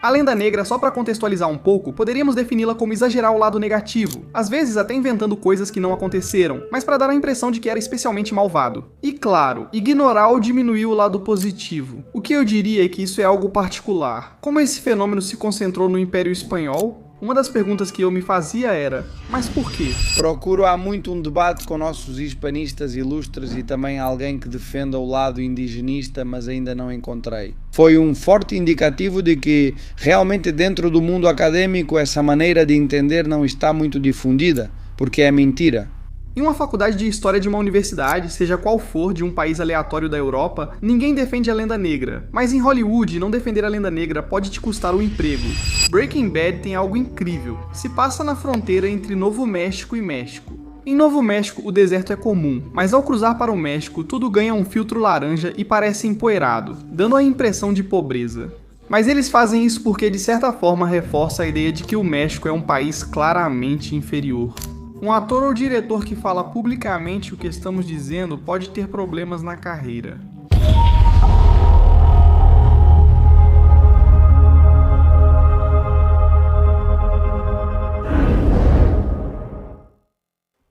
A lenda negra, só para contextualizar um pouco, poderíamos defini-la como exagerar o lado negativo, às vezes até inventando coisas que não aconteceram, mas para dar a impressão de que era especialmente malvado. E claro, ignorar ou diminuir o lado positivo. O que eu diria é que isso é algo particular. Como esse fenômeno se concentrou no Império Espanhol, uma das perguntas que eu me fazia era, mas por quê? Procuro há muito um debate com nossos hispanistas ilustres e também alguém que defenda o lado indigenista, mas ainda não encontrei. Foi um forte indicativo de que realmente dentro do mundo acadêmico essa maneira de entender não está muito difundida, porque é mentira. Em uma faculdade de história de uma universidade, seja qual for, de um país aleatório da Europa, ninguém defende a lenda negra. Mas em Hollywood, não defender a lenda negra pode te custar o emprego. Breaking Bad tem algo incrível. Se passa na fronteira entre Novo México e México. Em Novo México, o deserto é comum, mas ao cruzar para o México, tudo ganha um filtro laranja e parece empoeirado, dando a impressão de pobreza. Mas eles fazem isso porque, de certa forma, reforça a ideia de que o México é um país claramente inferior. Um ator ou diretor que fala publicamente o que estamos dizendo pode ter problemas na carreira.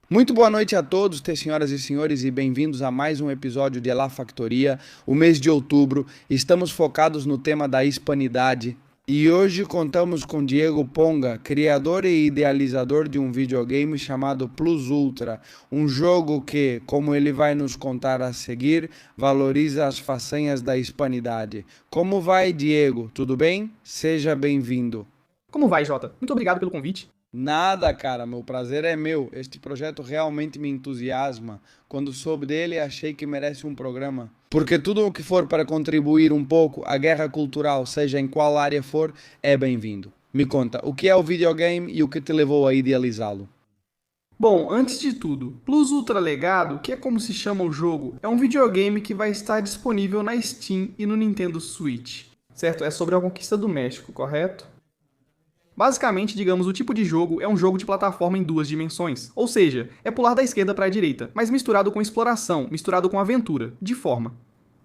Muito boa noite a todos, senhoras e senhores, e bem-vindos a mais um episódio de La Factoria. O mês de outubro, estamos focados no tema da hispanidade. E hoje contamos com Diego Ponga, criador e idealizador de um videogame chamado Plus Ultra, um jogo que, como ele vai nos contar a seguir, valoriza as façanhas da hispanidade. Como vai, Diego? Tudo bem? Seja bem-vindo. Como vai, Jota? Muito obrigado pelo convite. Nada, cara, meu prazer é meu. Este projeto realmente me entusiasma. Quando soube dele, achei que merece um programa. Porque tudo o que for para contribuir um pouco à guerra cultural, seja em qual área for, é bem-vindo. Me conta, o que é o videogame e o que te levou a idealizá-lo? Bom, antes de tudo, Plus Ultra Legado, que é como se chama o jogo, é um videogame que vai estar disponível na Steam e no Nintendo Switch. Certo? É sobre a conquista do México, correto? Basicamente, digamos, o tipo de jogo é um jogo de plataforma em duas dimensões, ou seja, é pular da esquerda para a direita, mas misturado com exploração, misturado com aventura, de forma.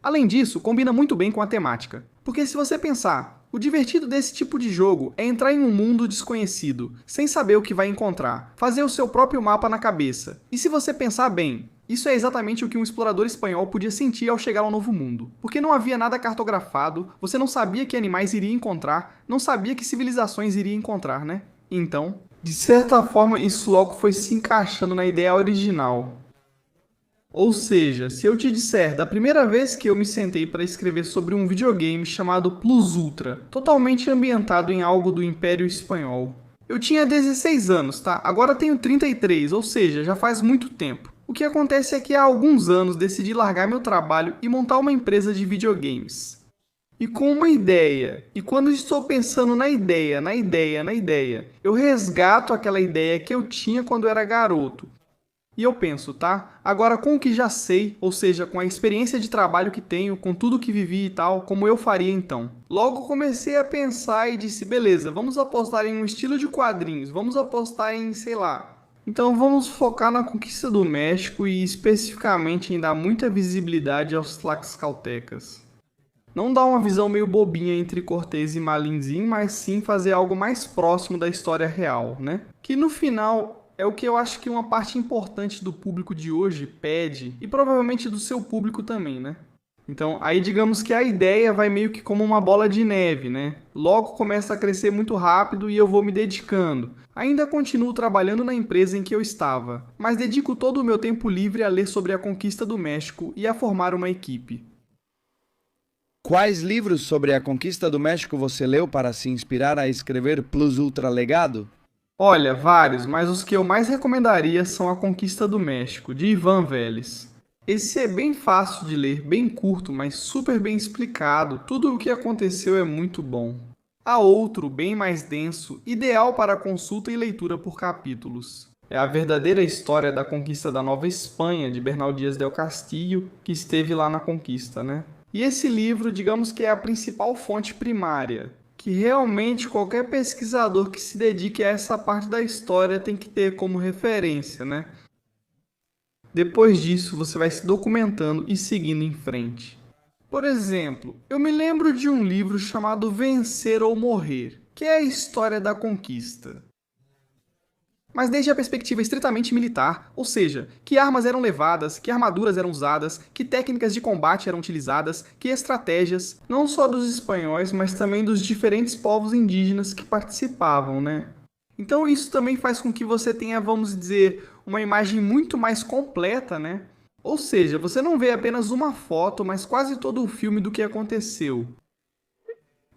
Além disso, combina muito bem com a temática, porque se você pensar, o divertido desse tipo de jogo é entrar em um mundo desconhecido, sem saber o que vai encontrar, fazer o seu próprio mapa na cabeça. E se você pensar bem, isso é exatamente o que um explorador espanhol podia sentir ao chegar ao novo mundo. Porque não havia nada cartografado, você não sabia que animais iria encontrar, não sabia que civilizações iria encontrar, né? Então, de certa forma, isso logo foi se encaixando na ideia original. Ou seja, se eu te disser da primeira vez que eu me sentei para escrever sobre um videogame chamado Plus Ultra, totalmente ambientado em algo do Império Espanhol. Eu tinha 16 anos, tá? Agora tenho 33, ou seja, já faz muito tempo. O que acontece é que há alguns anos decidi largar meu trabalho e montar uma empresa de videogames. E com uma ideia. E quando estou pensando na ideia, eu resgato aquela ideia que eu tinha quando era garoto. E eu penso, tá? Agora com o que já sei, ou seja, com a experiência de trabalho que tenho, com tudo que vivi e tal, como eu faria então? Logo comecei a pensar e disse, beleza, vamos apostar em um estilo de quadrinhos, vamos apostar em, sei lá. Então vamos focar na conquista do México e especificamente em dar muita visibilidade aos tlaxcaltecas. Não dar uma visão meio bobinha entre Cortés e Malinzin, mas sim fazer algo mais próximo da história real, né? Que no final é o que eu acho que uma parte importante do público de hoje pede, e provavelmente do seu público também, né? Então, aí digamos que a ideia vai meio que como uma bola de neve, né? Logo começa a crescer muito rápido e eu vou me dedicando. Ainda continuo trabalhando na empresa em que eu estava, mas dedico todo o meu tempo livre a ler sobre a conquista do México e a formar uma equipe. Quais livros sobre a conquista do México você leu para se inspirar a escrever Plus Ultra Legado? Olha, vários, mas os que eu mais recomendaria são A Conquista do México, de Ivan Vélez. Esse é bem fácil de ler, bem curto, mas super bem explicado, tudo o que aconteceu é muito bom. Há outro, bem mais denso, ideal para consulta e leitura por capítulos. É a verdadeira história da conquista da Nova Espanha, de Bernal Díaz del Castillo, que esteve lá na conquista, né? E esse livro, digamos que é a principal fonte primária, que realmente qualquer pesquisador que se dedique a essa parte da história tem que ter como referência, né? Depois disso, você vai se documentando e seguindo em frente. Por exemplo, eu me lembro de um livro chamado Vencer ou Morrer, que é a história da conquista. Mas desde a perspectiva estritamente militar, ou seja, que armas eram levadas, que armaduras eram usadas, que técnicas de combate eram utilizadas, que estratégias, não só dos espanhóis, mas também dos diferentes povos indígenas que participavam, né? Então isso também faz com que você tenha, vamos dizer, uma imagem muito mais completa, né? Ou seja, você não vê apenas uma foto, mas quase todo o filme do que aconteceu.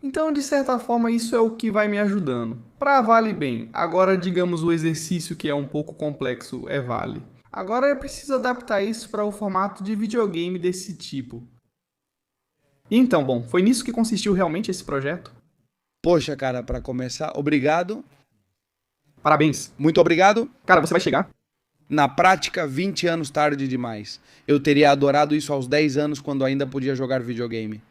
Então, de certa forma, isso é o que vai me ajudando. Para vale bem. Agora, digamos o exercício que é um pouco complexo é vale. Agora eu preciso adaptar isso para o formato de videogame desse tipo. E então, bom, foi nisso que consistiu realmente esse projeto? Poxa, cara, para começar, obrigado. Parabéns. Muito obrigado. Cara, você vai chegar? Na prática, 20 anos tarde demais. Eu teria adorado isso aos 10 anos quando ainda podia jogar videogame.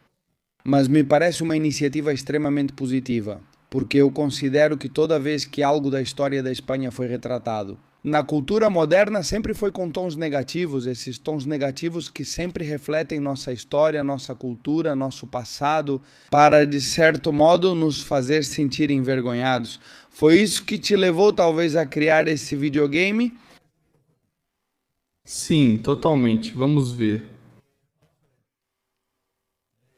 Mas me parece uma iniciativa extremamente positiva, porque eu considero que toda vez que algo da história da Espanha foi retratado, na cultura moderna sempre foi com tons negativos, esses tons negativos que sempre refletem nossa história, nossa cultura, nosso passado, para de certo modo nos fazer sentir envergonhados. Foi isso que te levou talvez a criar esse videogame? Sim, totalmente. Vamos ver.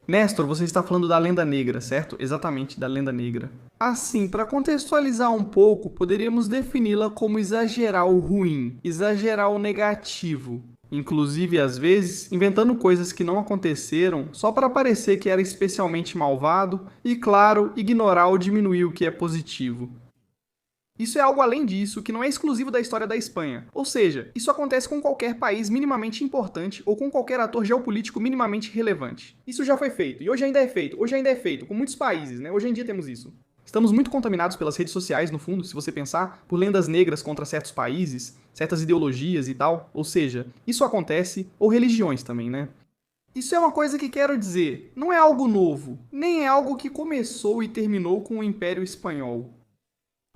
Nestor, você está falando da Lenda Negra, certo? Exatamente, da Lenda Negra. Assim, para contextualizar um pouco, poderíamos defini-la como exagerar o ruim, exagerar o negativo. Inclusive, às vezes, inventando coisas que não aconteceram só para parecer que era especialmente malvado e, claro, ignorar ou diminuir o que é positivo. Isso é algo além disso, que não é exclusivo da história da Espanha. Ou seja, isso acontece com qualquer país minimamente importante ou com qualquer ator geopolítico minimamente relevante. Isso já foi feito, e hoje ainda é feito, com muitos países, né? Hoje em dia temos isso. Estamos muito contaminados pelas redes sociais, no fundo, se você pensar, por lendas negras contra certos países, certas ideologias e tal. Ou seja, isso acontece, ou religiões também, né? Isso é uma coisa que quero dizer, não é algo novo, nem é algo que começou e terminou com o Império Espanhol.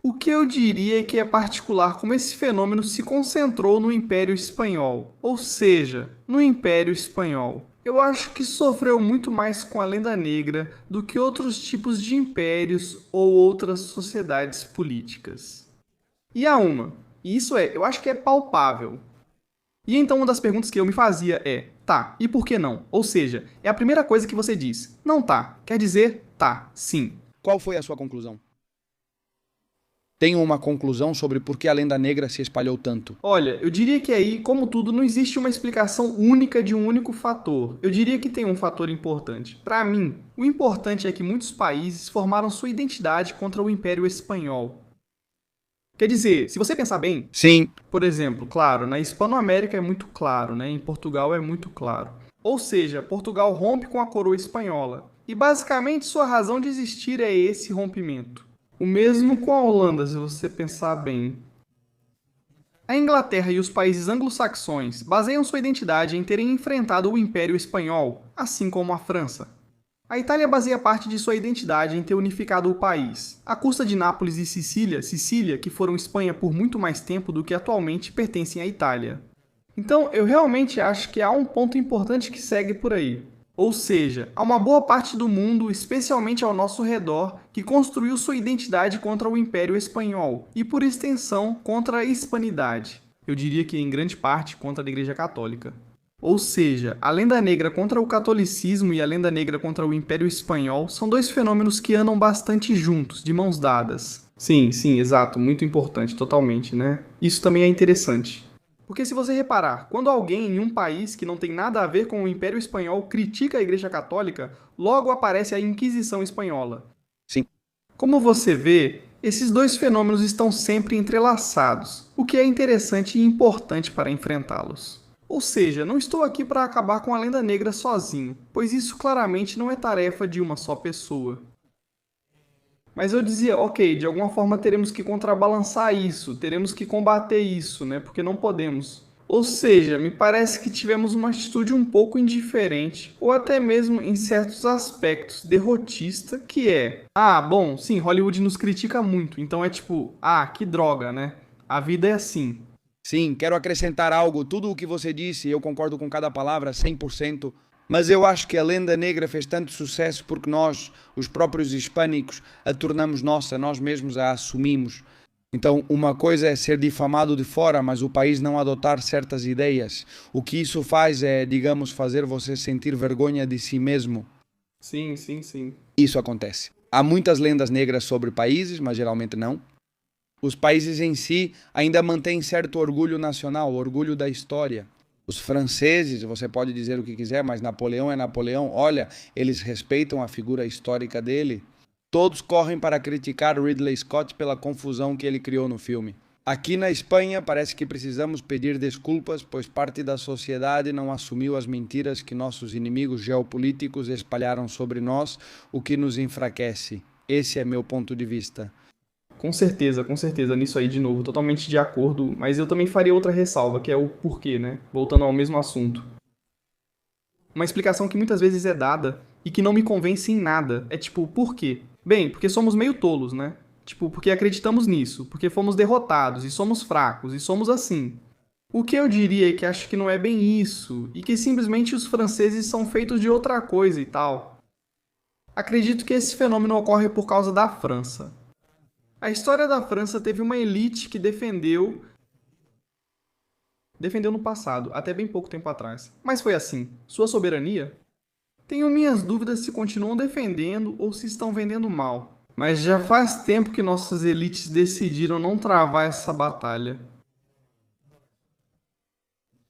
O que eu diria é que é particular como esse fenômeno se concentrou no Império Espanhol, ou seja, no Império Espanhol. Eu acho que sofreu muito mais com a Lenda Negra do que outros tipos de impérios ou outras sociedades políticas. E há uma, e isso eu acho que é palpável. E então uma das perguntas que eu me fazia é, tá, e por que não? Ou seja, é a primeira coisa que você diz, não tá, quer dizer tá, sim. Qual foi a sua conclusão? Tenho uma conclusão sobre por que a lenda negra se espalhou tanto. Olha, eu diria que aí, como tudo, não existe uma explicação única de um único fator. Eu diria que tem um fator importante. Para mim, o importante é que muitos países formaram sua identidade contra o Império Espanhol. Quer dizer, se você pensar bem, Sim, por exemplo, claro, na Hispanoamérica é muito claro, né? Em Portugal é muito claro. Ou seja, Portugal rompe com a coroa espanhola. E basicamente sua razão de existir é esse rompimento. O mesmo com a Holanda, se você pensar bem. A Inglaterra e os países anglo-saxões baseiam sua identidade em terem enfrentado o Império Espanhol, assim como a França. A Itália baseia parte de sua identidade em ter unificado o país, à custa de Nápoles e Sicília, que foram Espanha por muito mais tempo do que atualmente pertencem à Itália. Então, eu realmente acho que há um ponto importante que segue por aí. Ou seja, há uma boa parte do mundo, especialmente ao nosso redor, que construiu sua identidade contra o Império Espanhol e, por extensão, contra a hispanidade. Eu diria que, em grande parte, contra a Igreja Católica. Ou seja, a lenda negra contra o catolicismo e a lenda negra contra o Império Espanhol são dois fenômenos que andam bastante juntos, de mãos dadas. Sim, exato, muito importante, totalmente, né? Isso também é interessante. Porque se você reparar, quando alguém em um país que não tem nada a ver com o Império Espanhol critica a Igreja Católica, logo aparece a Inquisição Espanhola. sim. Como você vê, esses dois fenômenos estão sempre entrelaçados, o que é interessante e importante para enfrentá-los. Ou seja, não estou aqui para acabar com a lenda negra sozinho, pois isso claramente não é tarefa de uma só pessoa. Mas eu dizia, ok, de alguma forma teremos que contrabalançar isso, teremos que combater isso, né? Porque não podemos. Ou seja, me parece que tivemos uma atitude um pouco indiferente, ou até mesmo em certos aspectos derrotista, que é, bom, sim, Hollywood nos critica muito, então é tipo, que droga, né? A vida é assim. Sim, quero acrescentar algo. Tudo o que você disse, eu concordo com cada palavra 100%. Mas eu acho que a lenda negra fez tanto sucesso porque nós, os próprios hispânicos, a tornamos nossa, nós mesmos a assumimos. Então, uma coisa é ser difamado de fora, mas o país não adotar certas ideias. O que isso faz é, digamos, fazer você sentir vergonha de si mesmo. Sim, sim, sim. Isso acontece. Há muitas lendas negras sobre países, mas geralmente não. Os países em si ainda mantêm certo orgulho nacional, orgulho da história. Os franceses, você pode dizer o que quiser, mas Napoleão é Napoleão. Olha, eles respeitam a figura histórica dele. Todos correm para criticar Ridley Scott pela confusão que ele criou no filme. Aqui na Espanha parece que precisamos pedir desculpas, pois parte da sociedade não assumiu as mentiras que nossos inimigos geopolíticos espalharam sobre nós, o que nos enfraquece. Esse é meu ponto de vista. Com certeza, nisso aí de novo, totalmente de acordo, mas eu também faria outra ressalva, que é o porquê, né? Voltando ao mesmo assunto. Uma explicação que muitas vezes é dada e que não me convence em nada é tipo, por quê? Bem, porque somos meio tolos, né? Tipo, porque acreditamos nisso, porque fomos derrotados e somos fracos e somos assim. O que eu diria é que acho que não é bem isso, e que simplesmente os franceses são feitos de outra coisa e tal. Acredito que esse fenômeno ocorre por causa da França. A história da França teve uma elite que defendeu no passado, até bem pouco tempo atrás. Mas foi assim. Sua soberania? Tenho minhas dúvidas se continuam defendendo ou se estão vendendo mal. Mas já faz tempo que nossas elites decidiram não travar essa batalha.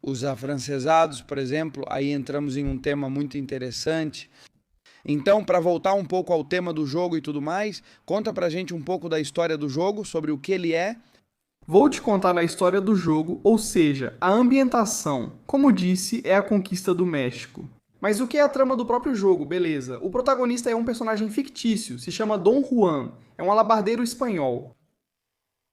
Os afrancesados, por exemplo, aí entramos em um tema muito interessante. Então, para voltar um pouco ao tema do jogo e tudo mais, conta pra gente um pouco da história do jogo, sobre o que ele é. Vou te contar a história do jogo, ou seja, a ambientação. Como disse, é a conquista do México. Mas o que é a trama do próprio jogo? Beleza. O protagonista é um personagem fictício, se chama Dom Juan, é um alabardeiro espanhol.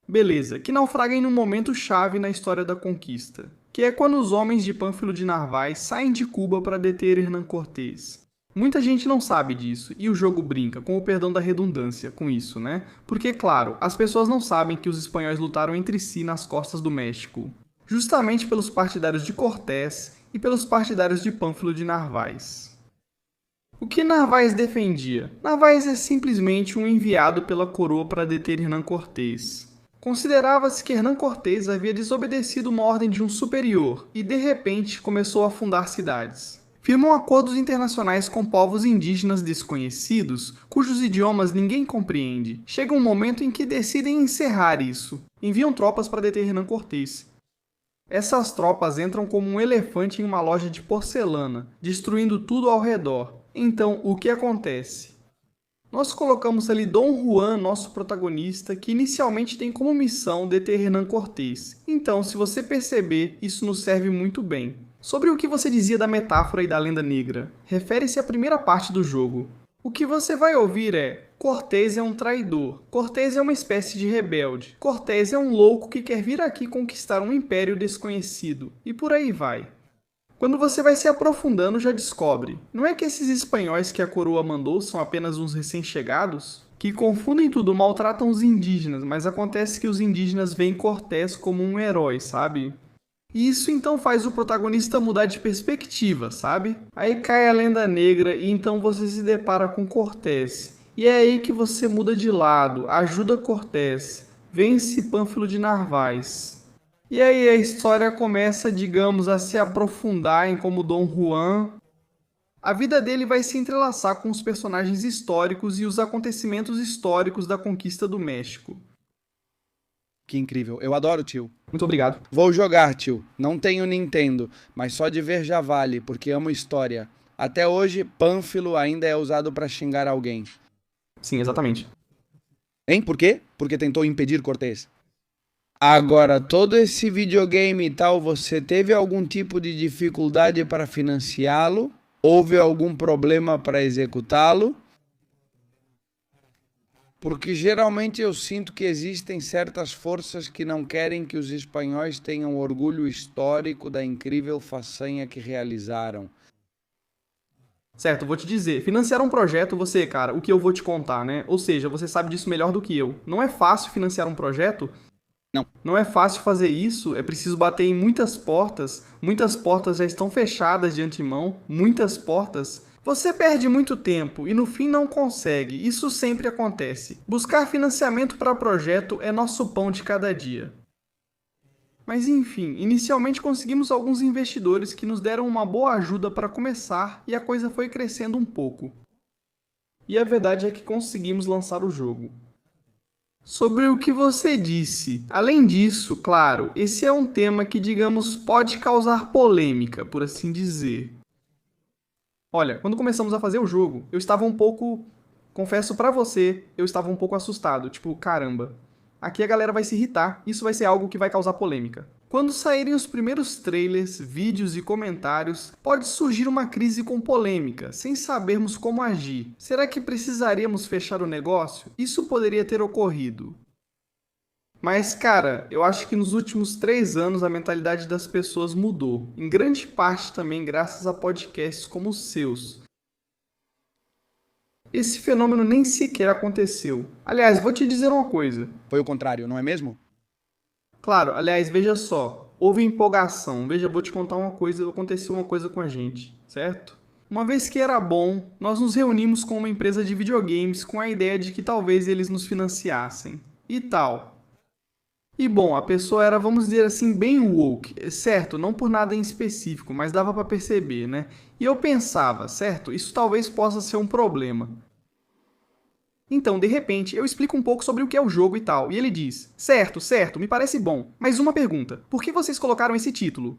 Beleza, que naufraga em um momento chave na história da conquista, que é quando os homens de Pánfilo de Narváez saem de Cuba para deter Hernán Cortés. Muita gente não sabe disso, e o jogo brinca, com o perdão da redundância, com isso, né? Porque, claro, as pessoas não sabem que os espanhóis lutaram entre si nas costas do México, justamente pelos partidários de Cortés e pelos partidários de Pánfilo de Narváez. O que Narváez defendia? Narváez é simplesmente um enviado pela coroa para deter Hernán Cortés. Considerava-se que Hernán Cortés havia desobedecido uma ordem de um superior e, de repente, começou a fundar cidades. Firmam acordos internacionais com povos indígenas desconhecidos, cujos idiomas ninguém compreende. Chega um momento em que decidem encerrar isso. Enviam tropas para deter Hernán Cortés. Essas tropas entram como um elefante em uma loja de porcelana, destruindo tudo ao redor. Então, o que acontece? Nós colocamos ali Dom Juan, nosso protagonista, que inicialmente tem como missão deter Hernán Cortés. Então, se você perceber, isso nos serve muito bem. Sobre o que você dizia da metáfora e da lenda negra, refere-se à primeira parte do jogo. O que você vai ouvir é: Cortés é um traidor, Cortés é uma espécie de rebelde, Cortés é um louco que quer vir aqui conquistar um império desconhecido, e por aí vai. Quando você vai se aprofundando, já descobre, não é que esses espanhóis que a coroa mandou são apenas uns recém-chegados? Que confundem tudo, maltratam os indígenas, mas acontece que os indígenas veem Cortés como um herói, sabe? E isso então faz o protagonista mudar de perspectiva, sabe? Aí cai a lenda negra e então você se depara com Cortés. E é aí que você muda de lado, ajuda Cortés, vence Pánfilo de Narváez. E aí a história começa, digamos, a se aprofundar em como Dom Juan. A vida dele vai se entrelaçar com os personagens históricos e os acontecimentos históricos da conquista do México. Que incrível. Eu adoro, tio. Muito obrigado. Vou jogar, tio. Não tenho Nintendo, mas só de ver já vale, porque amo história. Até hoje, Pânfilo ainda é usado pra xingar alguém. Sim, exatamente. Hein? Por quê? Porque tentou impedir Cortés. Agora, todo esse videogame e tal, você teve algum tipo de dificuldade para financiá-lo? Houve algum problema para executá-lo? Porque geralmente eu sinto que existem certas forças que não querem que os espanhóis tenham orgulho histórico da incrível façanha que realizaram. Certo, vou te dizer, financiar um projeto, você, cara, o que eu vou te contar, né? Ou seja, você sabe disso melhor do que eu. Não é fácil financiar um projeto, Não. Não é fácil fazer isso, é preciso bater em muitas portas já estão fechadas de antemão, muitas portas. Você perde muito tempo e no fim não consegue, isso sempre acontece. Buscar financiamento para projeto é nosso pão de cada dia. Mas enfim, inicialmente conseguimos alguns investidores que nos deram uma boa ajuda para começar e a coisa foi crescendo um pouco. E a verdade é que conseguimos lançar o jogo. Sobre o que você disse. Além disso, claro, esse é um tema que, digamos, pode causar polêmica, por assim dizer. Olha, quando começamos a fazer o jogo, eu estava um pouco, confesso pra você, eu estava um pouco assustado, tipo, caramba, aqui a galera vai se irritar, isso vai ser algo que vai causar polêmica. Quando saírem os primeiros trailers, vídeos e comentários, pode surgir uma crise com polêmica, sem sabermos como agir. Será que precisaríamos fechar o negócio? Isso poderia ter ocorrido. Mas, cara, eu acho que nos últimos 3 anos a mentalidade das pessoas mudou. Em grande parte também graças a podcasts como os seus. Esse fenômeno nem sequer aconteceu. Aliás, vou te dizer uma coisa. Foi o contrário, não é mesmo? Claro, aliás, veja só. Houve empolgação. Veja, vou te contar uma coisa. Aconteceu uma coisa com a gente, certo? Uma vez que era bom, nós nos reunimos com uma empresa de videogames com a ideia de que talvez eles nos financiassem. E tal. E bom, a pessoa era, vamos dizer assim, bem woke, certo? Não por nada em específico, mas dava pra perceber, né? E eu pensava, certo? Isso talvez possa ser um problema. Então, de repente, eu explico um pouco sobre o que é o jogo e tal, e ele diz: certo, me parece bom, mas uma pergunta, por que vocês colocaram esse título?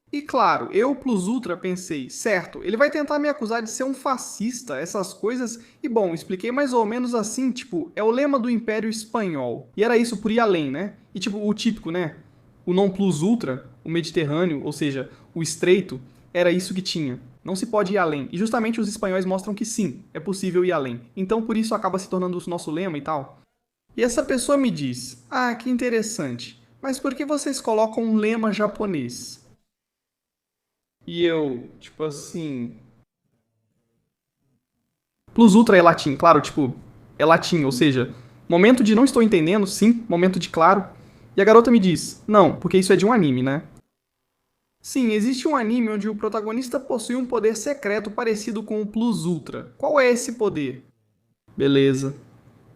E claro, eu plus ultra pensei, certo, ele vai tentar me acusar de ser um fascista, essas coisas, e bom, expliquei mais ou menos assim, tipo, é o lema do Império Espanhol. E era isso por ir além, né? E tipo, o típico, né? O non plus ultra, o Mediterrâneo, ou seja, o estreito, era isso que tinha. Não se pode ir além. E justamente os espanhóis mostram que sim, é possível ir além. Então por isso acaba se tornando o nosso lema e tal. E essa pessoa me diz: ah, que interessante, mas por que vocês colocam um lema japonês? E eu, tipo assim. Plus ultra é latim, claro, tipo, é latim, ou seja, momento de não estou entendendo, sim, momento de claro. E a garota me diz: não, porque isso é de um anime, né? Sim, existe um anime onde o protagonista possui um poder secreto parecido com o Plus Ultra. Qual é esse poder? Beleza.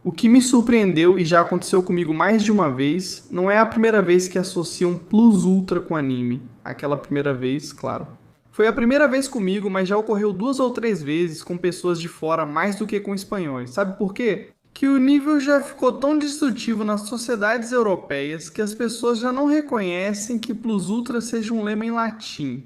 O que me surpreendeu e já aconteceu comigo mais de uma vez, não é a primeira vez que associam Plus Ultra com anime. Aquela primeira vez, claro. Foi a primeira vez comigo, mas já ocorreu 2 ou 3 vezes com pessoas de fora mais do que com espanhóis. Sabe por quê? Que o nível já ficou tão destrutivo nas sociedades europeias que as pessoas já não reconhecem que plus ultra seja um lema em latim.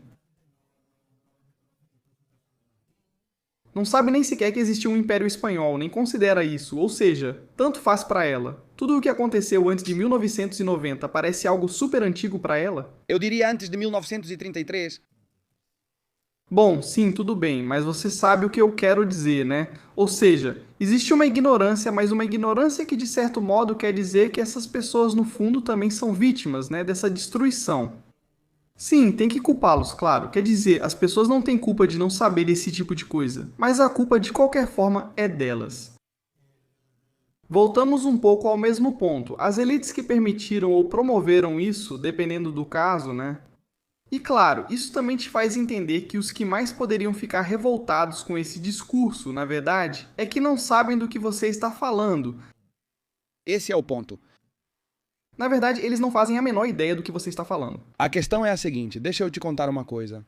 Não sabe nem sequer que existia um Império Espanhol, nem considera isso, ou seja, tanto faz pra ela. Tudo o que aconteceu antes de 1990 parece algo super antigo pra ela? Eu diria antes de 1933. Bom, sim, tudo bem, mas você sabe o que eu quero dizer, né? Ou seja, existe uma ignorância, mas uma ignorância que de certo modo quer dizer que essas pessoas no fundo também são vítimas, né, dessa destruição. Sim, tem que culpá-los, claro. Quer dizer, as pessoas não têm culpa de não saber esse tipo de coisa, mas a culpa de qualquer forma é delas. Voltamos um pouco ao mesmo ponto. As elites que permitiram ou promoveram isso, dependendo do caso, né? E claro, isso também te faz entender que os que mais poderiam ficar revoltados com esse discurso, na verdade, é que não sabem do que você está falando. Esse é o ponto. Na verdade, eles não fazem a menor ideia do que você está falando. A questão é a seguinte, deixa eu te contar uma coisa.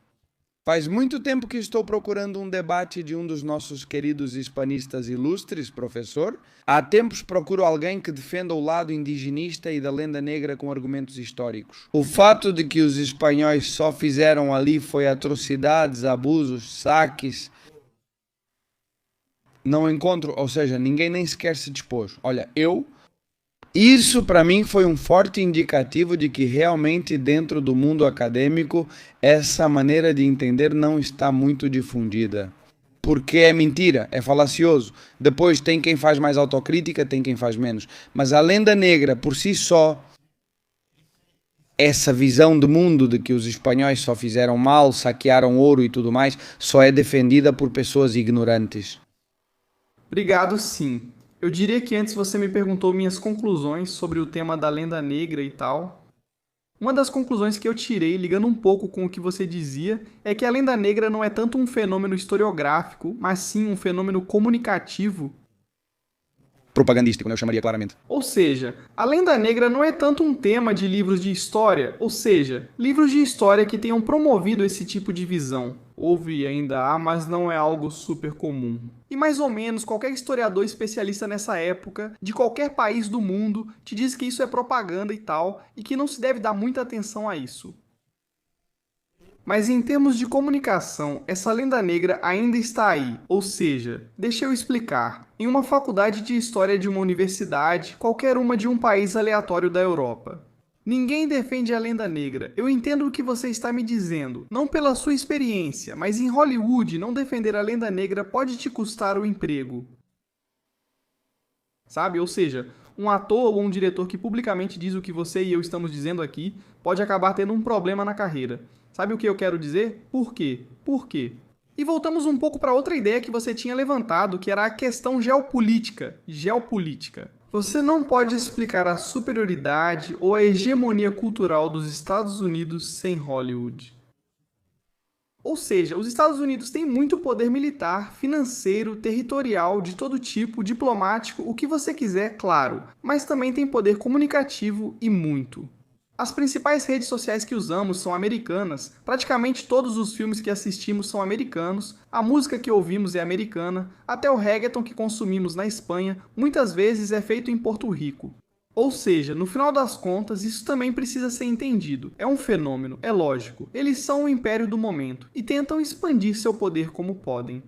Faz muito tempo que estou procurando um debate de um dos nossos queridos hispanistas ilustres, professor. Há tempos procuro alguém que defenda o lado indigenista e da lenda negra com argumentos históricos. O fato de que os espanhóis só fizeram ali foi atrocidades, abusos, saques. Não encontro, ou seja, ninguém nem sequer se dispôs. Olha, isso para mim foi um forte indicativo de que realmente dentro do mundo acadêmico essa maneira de entender não está muito difundida. Porque é mentira, é falacioso. Depois tem quem faz mais autocrítica, tem quem faz menos. Mas a lenda negra por si só, essa visão de mundo de que os espanhóis só fizeram mal, saquearam ouro e tudo mais, só é defendida por pessoas ignorantes. Obrigado, sim. Eu diria que antes você me perguntou minhas conclusões sobre o tema da lenda negra e tal. Uma das conclusões que eu tirei, ligando um pouco com o que você dizia, é que a lenda negra não é tanto um fenômeno historiográfico, mas sim um fenômeno comunicativo. Propagandístico, né? Eu chamaria claramente. Ou seja, a lenda negra não é tanto um tema de livros de história, ou seja, livros de história que tenham promovido esse tipo de visão. Houve e ainda há, mas não é algo super comum. E mais ou menos qualquer historiador especialista nessa época, de qualquer país do mundo, te diz que isso é propaganda e tal, e que não se deve dar muita atenção a isso. Mas em termos de comunicação, essa lenda negra ainda está aí. Ou seja, deixa eu explicar. Em uma faculdade de história de uma universidade, qualquer uma de um país aleatório da Europa. Ninguém defende a lenda negra. Eu entendo o que você está me dizendo. Não pela sua experiência, mas em Hollywood, não defender a lenda negra pode te custar o emprego. Sabe? Ou seja, um ator ou um diretor que publicamente diz o que você e eu estamos dizendo aqui pode acabar tendo um problema na carreira. Sabe o que eu quero dizer? Por quê? Por quê? E voltamos um pouco para outra ideia que você tinha levantado, que era a questão geopolítica. Geopolítica. Você não pode explicar a superioridade ou a hegemonia cultural dos Estados Unidos sem Hollywood. Ou seja, os Estados Unidos têm muito poder militar, financeiro, territorial, de todo tipo, diplomático, o que você quiser, claro, mas também tem poder comunicativo e muito. As principais redes sociais que usamos são americanas, praticamente todos os filmes que assistimos são americanos, a música que ouvimos é americana, até o reggaeton que consumimos na Espanha muitas vezes é feito em Porto Rico. Ou seja, no final das contas, isso também precisa ser entendido. É um fenômeno, é lógico. Eles são o império do momento e tentam expandir seu poder como podem.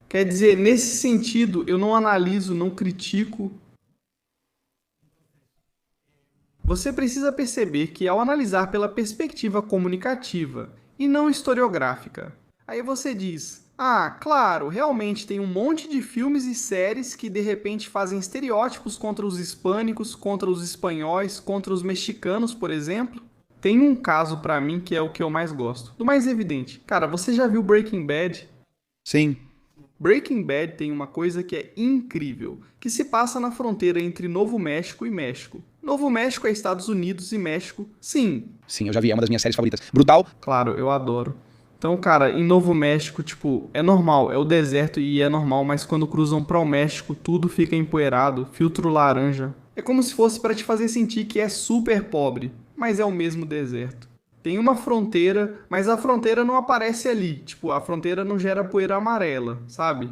Quer dizer, nesse sentido, eu não analiso, não critico. Você precisa perceber que ao analisar pela perspectiva comunicativa e não historiográfica, aí você diz: ah, claro, realmente tem um monte de filmes e séries que de repente fazem estereótipos contra os hispânicos, contra os espanhóis, contra os mexicanos, por exemplo. Tem um caso pra mim que é o que eu mais gosto, do mais evidente. Cara, você já viu Breaking Bad? Sim. Breaking Bad tem uma coisa que é incrível, que se passa na fronteira entre Novo México e México. Novo México é Estados Unidos e México, sim. Sim, eu já vi, é uma das minhas séries favoritas. Brutal. Claro, eu adoro. Então, cara, em Novo México, tipo, é normal, é o deserto e é normal, mas quando cruzam para o México, tudo fica empoeirado, filtro laranja. É como se fosse para te fazer sentir que é super pobre, mas é o mesmo deserto. Tem uma fronteira, mas a fronteira não aparece ali, tipo, a fronteira não gera poeira amarela, sabe?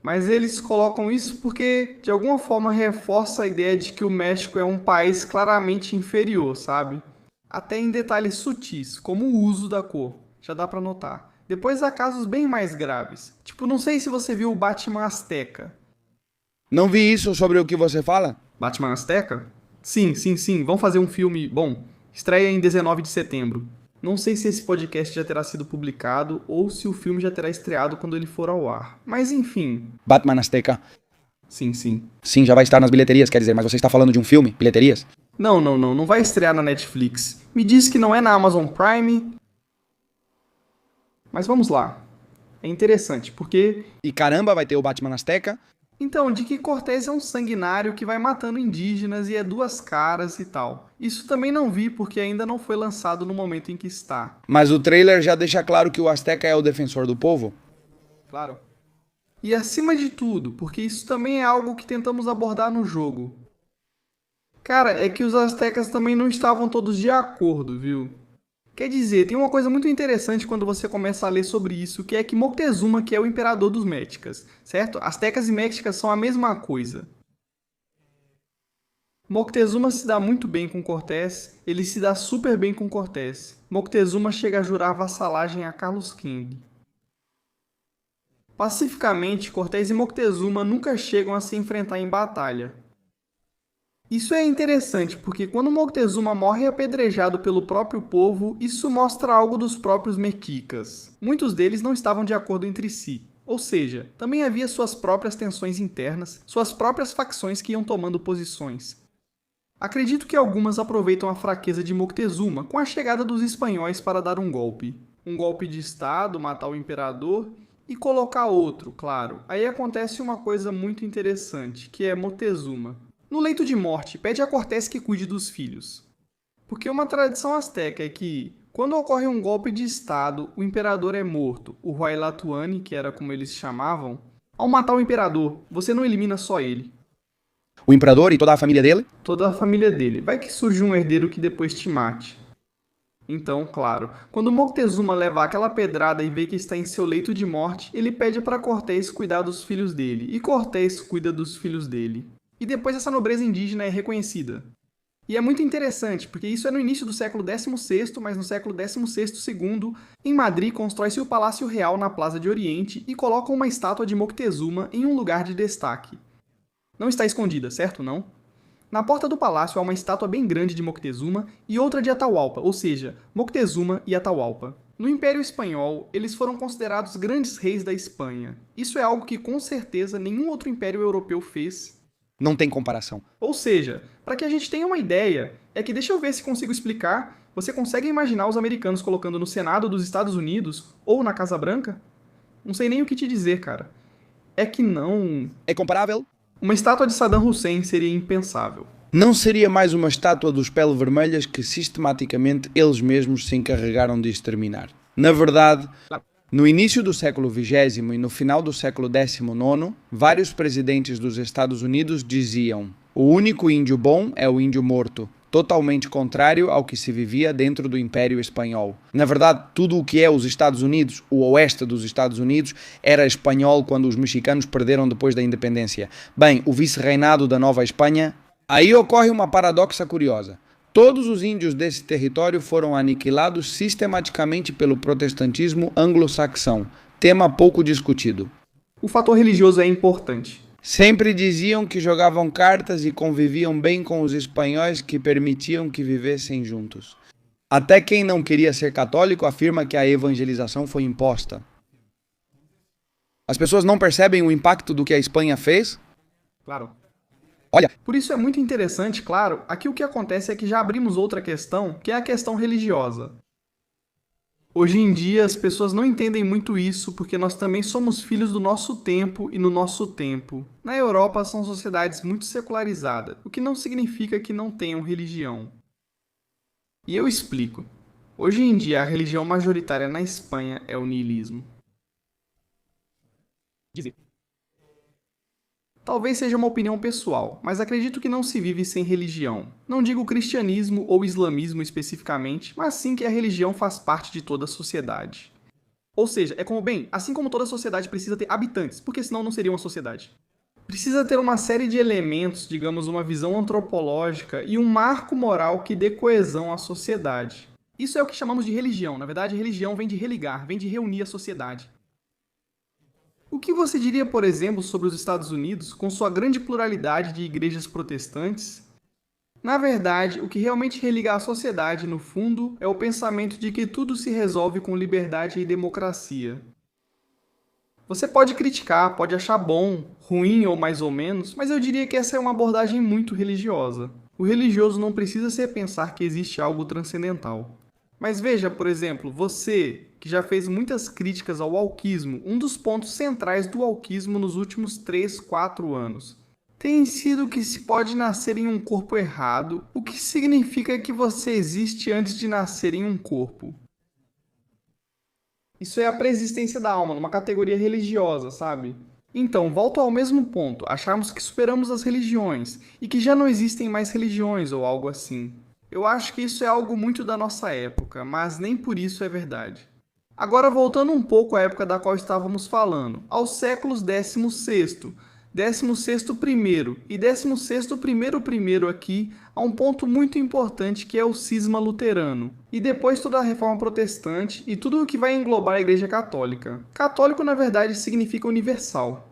Mas eles colocam isso porque, de alguma forma, reforça a ideia de que o México é um país claramente inferior, sabe? Até em detalhes sutis, como o uso da cor. Já dá pra notar. Depois há casos bem mais graves. Tipo, não sei se você viu o Batman Azteca. Não vi isso sobre o que você fala? Batman Azteca? Sim, sim, sim. Vão fazer um filme... Bom, estreia em 19 de setembro. Não sei se esse podcast já terá sido publicado ou se o filme já terá estreado quando ele for ao ar. Mas enfim. Batman Azteca. Sim, sim. Sim, já vai estar nas bilheterias, quer dizer, mas você está falando de um filme? Bilheterias? Não vai estrear na Netflix. Me diz que não é na Amazon Prime. Mas vamos lá. É interessante, porque... E caramba, vai ter o Batman Azteca? Então, de que Cortés é um sanguinário que vai matando indígenas e é duas caras e tal. Isso também não vi porque ainda não foi lançado no momento em que está. Mas o trailer já deixa claro que o Azteca é o defensor do povo? Claro. E acima de tudo, porque isso também é algo que tentamos abordar no jogo. Cara, é que os aztecas também não estavam todos de acordo, viu? Quer dizer, tem uma coisa muito interessante quando você começa a ler sobre isso, que é que Moctezuma, que é o imperador dos Médicas, certo? Aztecas e Médicas são a mesma coisa. Moctezuma se dá muito bem com Cortés, ele se dá super bem com Cortés. Moctezuma chega a jurar vassalagem a Carlos King. Pacificamente, Cortés e Moctezuma nunca chegam a se enfrentar em batalha. Isso é interessante, porque quando Moctezuma morre apedrejado pelo próprio povo, isso mostra algo dos próprios mequicas. Muitos deles não estavam de acordo entre si. Ou seja, também havia suas próprias tensões internas, suas próprias facções que iam tomando posições. Acredito que algumas aproveitam a fraqueza de Moctezuma com a chegada dos espanhóis para dar um golpe. Um golpe de estado, matar o imperador, e colocar outro, claro. Aí acontece uma coisa muito interessante, que é Moctezuma. No leito de morte, pede a Cortés que cuide dos filhos. Porque uma tradição asteca é que, quando ocorre um golpe de estado, o imperador é morto. O Huayla-Tuani, que era como eles chamavam, ao matar o imperador, você não elimina só ele. O imperador e toda a família dele? Toda a família dele. Vai que surge um herdeiro que depois te mate. Então, claro, quando Moctezuma leva aquela pedrada e vê que está em seu leito de morte, ele pede para Cortés cuidar dos filhos dele, e Cortés cuida dos filhos dele. E depois essa nobreza indígena é reconhecida. E é muito interessante, porque isso é no início do século XVI, mas no século XVI-II, em Madrid, constrói-se o Palácio Real na Plaza de Oriente e colocam uma estátua de Moctezuma em um lugar de destaque. Não está escondida, certo? Não? Na porta do palácio há uma estátua bem grande de Moctezuma e outra de Atahualpa, ou seja, Moctezuma e Atahualpa. No Império Espanhol, eles foram considerados grandes reis da Espanha. Isso é algo que com certeza nenhum outro império europeu fez. Não tem comparação. Ou seja, para que a gente tenha uma ideia, é que deixa eu ver se consigo explicar, você consegue imaginar os americanos colocando no Senado dos Estados Unidos ou na Casa Branca? Não sei nem o que te dizer, cara. É que não... É comparável? Uma estátua de Saddam Hussein seria impensável. Não seria mais uma estátua dos pele vermelhas que sistematicamente eles mesmos se encarregaram de exterminar. Na verdade, no início do século XX e no final do século XIX, vários presidentes dos Estados Unidos diziam: o único índio bom é o índio morto, totalmente contrário ao que se vivia dentro do Império Espanhol. Na verdade, tudo o que é os Estados Unidos, o oeste dos Estados Unidos, era espanhol quando os mexicanos perderam depois da independência. Bem, o vice-reinado da Nova Espanha... Aí ocorre uma paradoxa curiosa. Todos os índios desse território foram aniquilados sistematicamente pelo protestantismo anglo-saxão, tema pouco discutido. O fator religioso é importante. Sempre diziam que jogavam cartas e conviviam bem com os espanhóis que permitiam que vivessem juntos. Até quem não queria ser católico afirma que a evangelização foi imposta. As pessoas não percebem o impacto do que a Espanha fez? Claro. Olha, Por isso é muito interessante, claro, aqui o que acontece é que já abrimos outra questão, que é a questão religiosa. Hoje em dia as pessoas não entendem muito isso porque nós também somos filhos do nosso tempo e no nosso tempo. Na Europa são sociedades muito secularizadas, o que não significa que não tenham religião. E eu explico. Hoje em dia a religião majoritária na Espanha é o niilismo. Talvez seja uma opinião pessoal, mas acredito que não se vive sem religião. Não digo cristianismo ou islamismo especificamente, mas sim que a religião faz parte de toda a sociedade. Ou seja, é como, bem, assim como toda sociedade precisa ter habitantes, porque senão não seria uma sociedade. Precisa ter uma série de elementos, digamos uma visão antropológica e um marco moral que dê coesão à sociedade. Isso é o que chamamos de religião. Na verdade, religião vem de religar, vem de reunir a sociedade. O que você diria, por exemplo, sobre os Estados Unidos, com sua grande pluralidade de igrejas protestantes? Na verdade, o que realmente religa a sociedade, no fundo, é o pensamento de que tudo se resolve com liberdade e democracia. Você pode criticar, pode achar bom, ruim ou mais ou menos, mas eu diria que essa é uma abordagem muito religiosa. O religioso não precisa ser pensar que existe algo transcendental. Mas veja, por exemplo, você, que já fez muitas críticas ao wokismo, um dos pontos centrais do wokismo nos últimos 3, 4 anos, tem sido que se pode nascer em um corpo errado, o que significa que você existe antes de nascer em um corpo. Isso é a preexistência da alma, numa categoria religiosa, sabe? Então, volto ao mesmo ponto, acharmos que superamos as religiões e que já não existem mais religiões ou algo assim. Eu acho que isso é algo muito da nossa época, mas nem por isso é verdade. Agora voltando um pouco à época da qual estávamos falando, aos séculos XVI, XVI primeiro e XVI primeiro aqui, há um ponto muito importante que é o cisma luterano, e depois toda a reforma protestante e tudo o que vai englobar a Igreja Católica. Católico, na verdade, significa universal.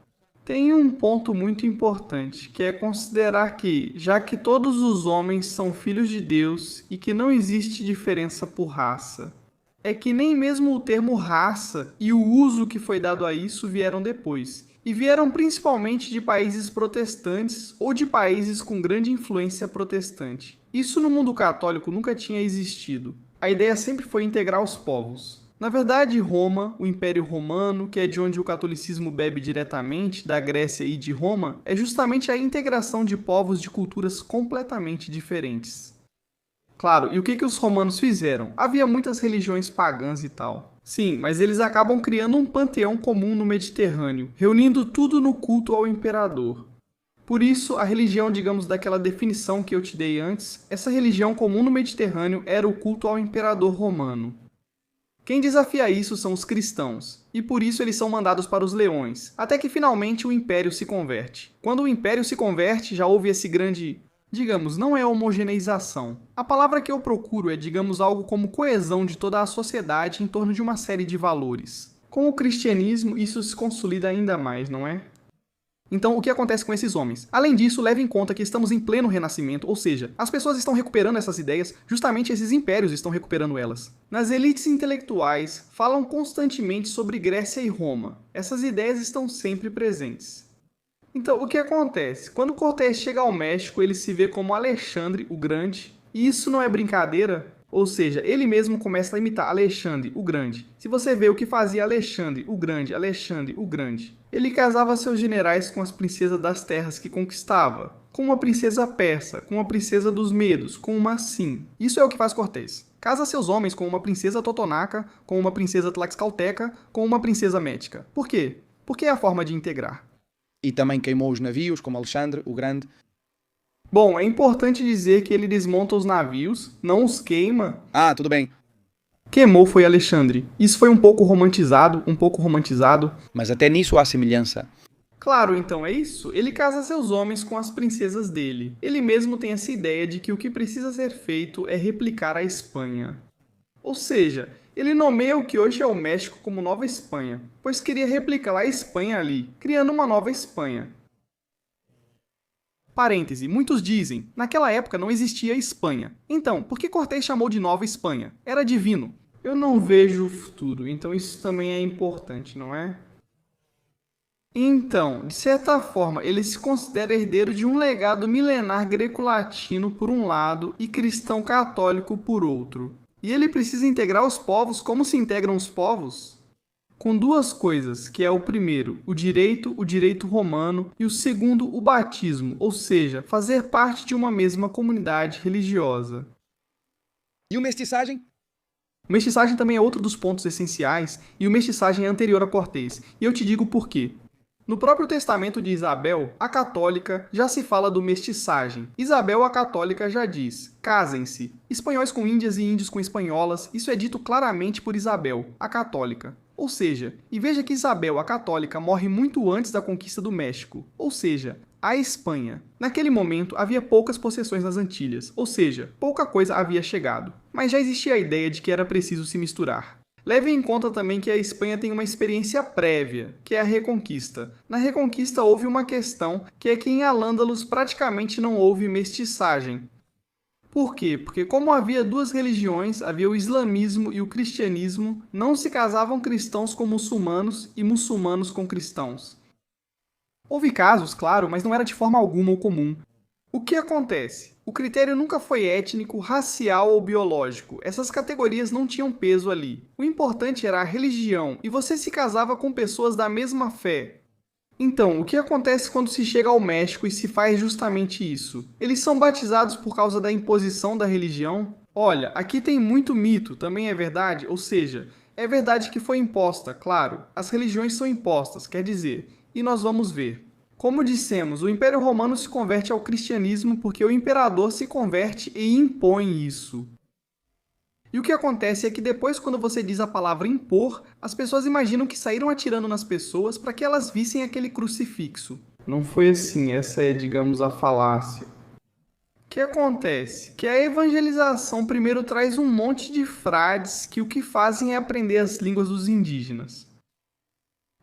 Tem um ponto muito importante, que é considerar que, já que todos os homens são filhos de Deus e que não existe diferença por raça, é que nem mesmo o termo raça e o uso que foi dado a isso vieram depois, e vieram principalmente de países protestantes ou de países com grande influência protestante. Isso no mundo católico nunca tinha existido. A ideia sempre foi integrar os povos. Na verdade, Roma, o Império Romano, que é de onde o catolicismo bebe diretamente, da Grécia e de Roma, é justamente a integração de povos de culturas completamente diferentes. Claro, e o que os romanos fizeram? Havia muitas religiões pagãs e tal. Sim, mas eles acabam criando um panteão comum no Mediterrâneo, reunindo tudo no culto ao imperador. Por isso, a religião, digamos, daquela definição que eu te dei antes, essa religião comum no Mediterrâneo era o culto ao imperador romano. Quem desafia isso são os cristãos, e por isso eles são mandados para os leões, até que finalmente o império se converte. Quando o império se converte, já houve esse grande, digamos, não é homogeneização. A palavra que eu procuro é, digamos, algo como coesão de toda a sociedade em torno de uma série de valores. Com o cristianismo, isso se consolida ainda mais, não é? Então, o que acontece com esses homens? Além disso, leve em conta que estamos em pleno renascimento, ou seja, as pessoas estão recuperando essas ideias, justamente esses impérios estão recuperando elas. Nas elites intelectuais, falam constantemente sobre Grécia e Roma. Essas ideias estão sempre presentes. Então, o que acontece? Quando Cortés chega ao México, ele se vê como Alexandre o Grande, e isso não é brincadeira. Ou seja, ele mesmo começa a imitar Alexandre o Grande. Se você vê o que fazia Alexandre o Grande, ele casava seus generais com as princesas das terras que conquistava, com uma princesa persa, com uma princesa dos Medos, com uma Sim. Isso é o que faz Cortés. Casa seus homens com uma princesa totonaca, com uma princesa tlaxcalteca, com uma princesa médica. Por quê? Porque é a forma de integrar. E também queimou os navios, como Alexandre o Grande. Bom, é importante dizer que ele desmonta os navios, não os queima. Ah, tudo bem. Queimou foi Alexandre. Isso foi um pouco romantizado. Mas até nisso há semelhança. Claro, então é isso. Ele casa seus homens com as princesas dele. Ele mesmo tem essa ideia de que o que precisa ser feito é replicar a Espanha. Ou seja, ele nomeia o que hoje é o México como Nova Espanha, pois queria replicar a Espanha ali, criando uma nova Espanha. Parêntese, muitos dizem, naquela época não existia Espanha. Então, por que Cortés chamou de Nova Espanha? Era divino. Eu não vejo o futuro, então isso também é importante, não é? Então, de certa forma, ele se considera herdeiro de um legado milenar greco-latino por um lado e cristão católico por outro. E ele precisa integrar os povos como se integram os povos? Com duas coisas, que é o primeiro, o direito romano, e o segundo, o batismo, ou seja, fazer parte de uma mesma comunidade religiosa. E o mestiçagem? O mestiçagem também é outro dos pontos essenciais, e o mestiçagem é anterior a Cortés, e eu te digo por quê. No próprio testamento de Isabel, a católica, já se fala do mestiçagem. Isabel, a católica, já diz: casem-se. Espanhóis com índias e índios com espanholas, isso é dito claramente por Isabel, a católica. Ou seja, e veja que Isabel, a católica, morre muito antes da conquista do México, ou seja, a Espanha. Naquele momento, havia poucas possessões nas Antilhas, ou seja, pouca coisa havia chegado. Mas já existia a ideia de que era preciso se misturar. Leve em conta também que a Espanha tem uma experiência prévia, que é a Reconquista. Na Reconquista houve uma questão, que é que em Al-Ándalus praticamente não houve mestiçagem. Por quê? Porque como havia duas religiões, havia o islamismo e o cristianismo, não se casavam cristãos com muçulmanos e muçulmanos com cristãos. Houve casos, claro, mas não era de forma alguma o comum. O que acontece? O critério nunca foi étnico, racial ou biológico. Essas categorias não tinham peso ali. O importante era a religião, e você se casava com pessoas da mesma fé. Então, o que acontece quando se chega ao México e se faz justamente isso? Eles são batizados por causa da imposição da religião? Olha, aqui tem muito mito, também é verdade? Ou seja, é verdade que foi imposta, claro. As religiões são impostas, quer dizer, e nós vamos ver. Como dissemos, o Império Romano se converte ao cristianismo porque o imperador se converte e impõe isso. E o que acontece é que depois, quando você diz a palavra impor, as pessoas imaginam que saíram atirando nas pessoas para que elas vissem aquele crucifixo. Não foi assim, essa é, digamos, a falácia. O que acontece? Que a evangelização primeiro traz um monte de frades que o que fazem é aprender as línguas dos indígenas.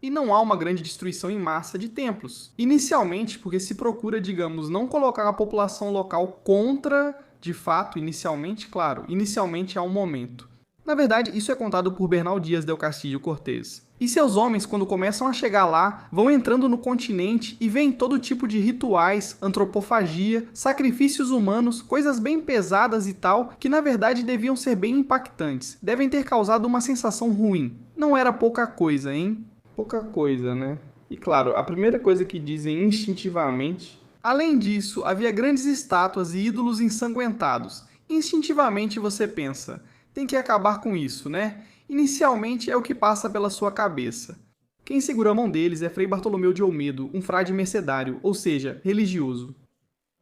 E não há uma grande destruição em massa de templos. Inicialmente, porque se procura, digamos, não colocar a população local contra, de fato, inicialmente, claro, inicialmente há um momento. Na verdade, isso é contado por Bernal Dias del Castillo Cortés. E seus homens, quando começam a chegar lá, vão entrando no continente e veem todo tipo de rituais, antropofagia, sacrifícios humanos, coisas bem pesadas e tal, que na verdade deviam ser bem impactantes. Devem ter causado uma sensação ruim. Não era pouca coisa, hein? Pouca coisa, né? E claro, a primeira coisa que dizem instintivamente... Além disso, havia grandes estátuas e ídolos ensanguentados. Instintivamente você pensa... Tem que acabar com isso, né? Inicialmente é o que passa pela sua cabeça. Quem segura a mão deles é Frei Bartolomeu de Olmedo, um frade mercedário, ou seja, religioso.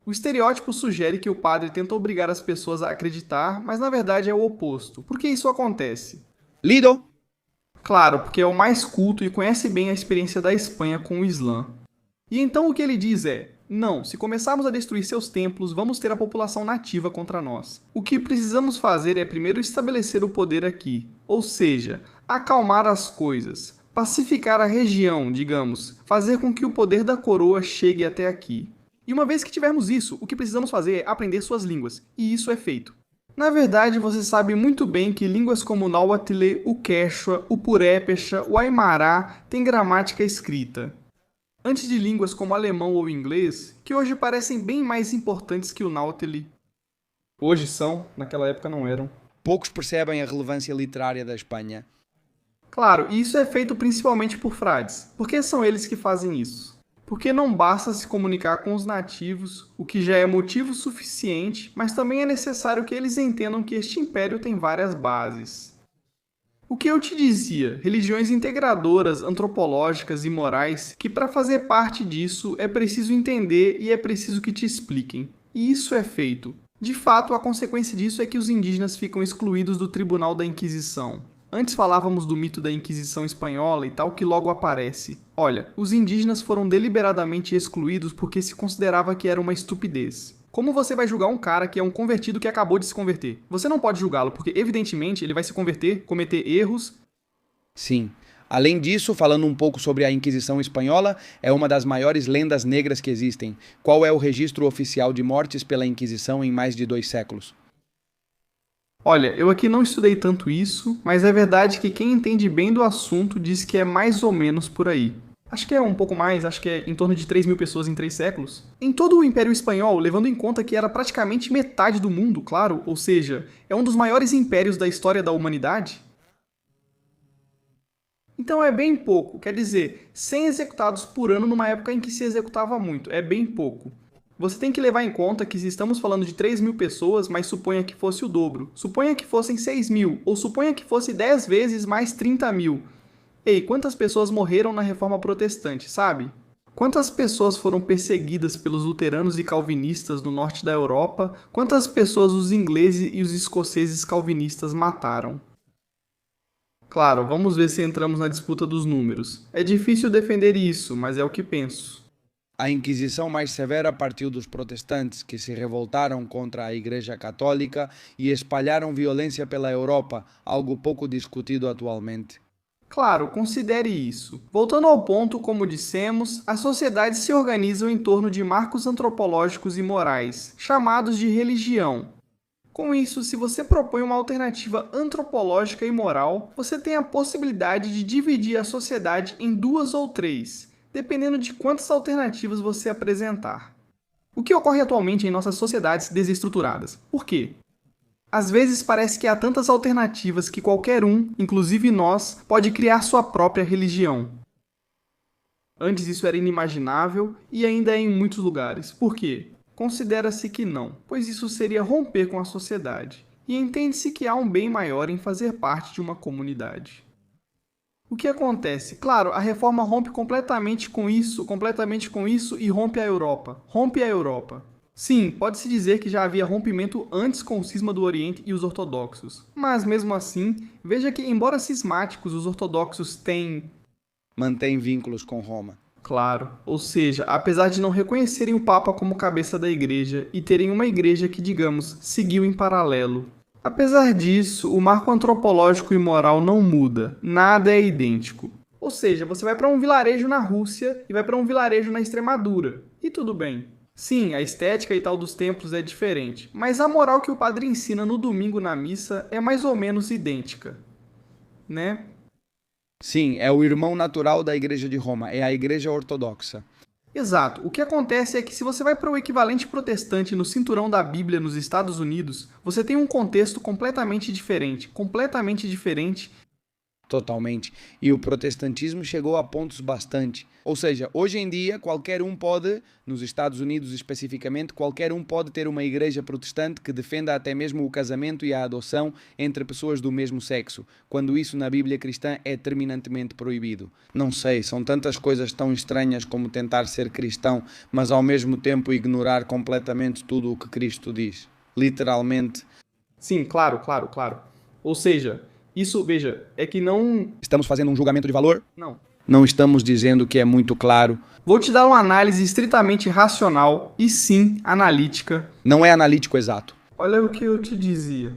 O estereótipo sugere que o padre tenta obrigar as pessoas a acreditar, mas na verdade é o oposto. Por que isso acontece? Lido! Claro, porque é o mais culto e conhece bem a experiência da Espanha com o Islã. E então o que ele diz é: não, se começarmos a destruir seus templos, vamos ter a população nativa contra nós. O que precisamos fazer é primeiro estabelecer o poder aqui, ou seja, acalmar as coisas, pacificar a região, digamos, fazer com que o poder da coroa chegue até aqui. E uma vez que tivermos isso, o que precisamos fazer é aprender suas línguas, e isso é feito. Na verdade, você sabe muito bem que línguas como o Náhuatl, o Quechua, o Purépecha, o Aimará têm gramática escrita. Antes de línguas como alemão ou inglês, que hoje parecem bem mais importantes que o Náhuatl. Hoje são, naquela época não eram. Poucos percebem a relevância literária da Espanha. Claro, e isso é feito principalmente por frades. Por que são eles que fazem isso? Porque não basta se comunicar com os nativos, o que já é motivo suficiente, mas também é necessário que eles entendam que este império tem várias bases. O que eu te dizia, religiões integradoras, antropológicas e morais, que para fazer parte disso é preciso entender e é preciso que te expliquem. E isso é feito. De fato, a consequência disso é que os indígenas ficam excluídos do Tribunal da Inquisição. Antes falávamos do mito da Inquisição espanhola e tal, que logo aparece. Olha, os indígenas foram deliberadamente excluídos porque se considerava que era uma estupidez. Como você vai julgar um cara que é um convertido que acabou de se converter? Você não pode julgá-lo, porque evidentemente ele vai se converter, cometer erros. Sim. Além disso, falando um pouco sobre a Inquisição Espanhola, é uma das maiores lendas negras que existem. Qual é o registro oficial de mortes pela Inquisição em mais de 2 séculos? Olha, eu aqui não estudei tanto isso, mas é verdade que quem entende bem do assunto diz que é mais ou menos por aí. Acho que é um pouco mais, acho que é em torno de 3.000 pessoas em 3 séculos. Em todo o Império Espanhol, levando em conta que era praticamente metade do mundo, claro, ou seja, é um dos maiores impérios da história da humanidade. Então é bem pouco, quer dizer, 100 executados por ano numa época em que se executava muito, é bem pouco. Você tem que levar em conta que se estamos falando de 3.000 pessoas, mas suponha que fosse o dobro, suponha que fossem 6.000, ou suponha que fosse 10 vezes mais 30.000. Ei, quantas pessoas morreram na Reforma Protestante, sabe? Quantas pessoas foram perseguidas pelos luteranos e calvinistas no norte da Europa? Quantas pessoas os ingleses e os escoceses calvinistas mataram? Claro, vamos ver se entramos na disputa dos números. É difícil defender isso, mas é o que penso. A Inquisição mais severa partiu dos protestantes, que se revoltaram contra a Igreja Católica e espalharam violência pela Europa, algo pouco discutido atualmente. Claro, considere isso. Voltando ao ponto, como dissemos, as sociedades se organizam em torno de marcos antropológicos e morais, chamados de religião. Com isso, se você propõe uma alternativa antropológica e moral, você tem a possibilidade de dividir a sociedade em 2 ou 3, dependendo de quantas alternativas você apresentar. O que ocorre atualmente em nossas sociedades desestruturadas? Por quê? Às vezes parece que há tantas alternativas que qualquer um, inclusive nós, pode criar sua própria religião. Antes isso era inimaginável e ainda é em muitos lugares. Por quê? Considera-se que não, pois isso seria romper com a sociedade. E entende-se que há um bem maior em fazer parte de uma comunidade. O que acontece? Claro, a reforma rompe completamente com isso e rompe a Europa. Rompe a Europa. Sim, pode-se dizer que já havia rompimento antes com o cisma do Oriente e os ortodoxos. Mas mesmo assim, veja que, embora cismáticos, os ortodoxos Mantém vínculos com Roma. Claro, ou seja, apesar de não reconhecerem o Papa como cabeça da igreja e terem uma igreja que, digamos, seguiu em paralelo. Apesar disso, o marco antropológico e moral não muda, nada é idêntico. Ou seja, você vai para um vilarejo na Rússia e vai para um vilarejo na Extremadura, e tudo bem. Sim, a estética e tal dos templos é diferente, mas a moral que o padre ensina no domingo na missa é mais ou menos idêntica, né? Sim, é o irmão natural da Igreja de Roma, é a Igreja Ortodoxa. Exato. O que acontece é que se você vai para o equivalente protestante no cinturão da Bíblia nos Estados Unidos, você tem um contexto completamente diferente. Totalmente. E o protestantismo chegou a pontos bastante. Ou seja, hoje em dia, qualquer um pode, nos Estados Unidos especificamente, qualquer um pode ter uma igreja protestante que defenda até mesmo o casamento e a adoção entre pessoas do mesmo sexo, quando isso na Bíblia cristã é terminantemente proibido. Não sei, são tantas coisas tão estranhas como tentar ser cristão, mas ao mesmo tempo ignorar completamente tudo o que Cristo diz. Literalmente. Sim, claro. Ou seja, isso, veja, é que não... Estamos fazendo um julgamento de valor? Não. Não estamos dizendo que é muito claro. Vou te dar uma análise estritamente racional e sim analítica. Não é analítico exato. Olha o que eu te dizia.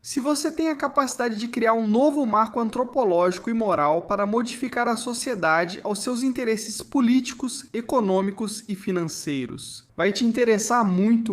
Se você tem a capacidade de criar um novo marco antropológico e moral para modificar a sociedade aos seus interesses políticos, econômicos e financeiros, vai te interessar muito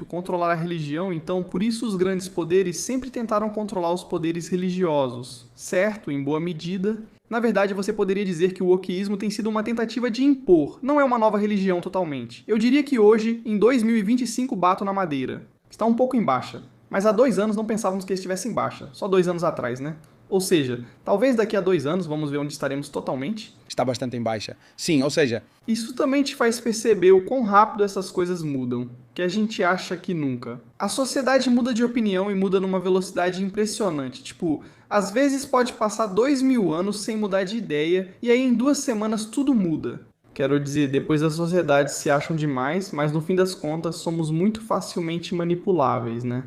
controlar a religião, então por isso os grandes poderes sempre tentaram controlar os poderes religiosos, certo? Em boa medida. Na verdade, você poderia dizer que o wokeísmo tem sido uma tentativa de impor, não é uma nova religião totalmente. Eu diria que hoje, em 2025, bato na madeira. Está um pouco em baixa. Mas há 2 anos não pensávamos que estivesse em baixa. Só 2 anos atrás, né? Ou seja, talvez daqui a 2 anos, vamos ver onde estaremos totalmente. Está bastante em baixa. Sim, ou seja... Isso também te faz perceber o quão rápido essas coisas mudam, que a gente acha que nunca. A sociedade muda de opinião e muda numa velocidade impressionante. Tipo, às vezes pode passar 2000 anos sem mudar de ideia, e aí em 2 semanas tudo muda. Quero dizer, depois as sociedades se acham demais, mas no fim das contas somos muito facilmente manipuláveis, né?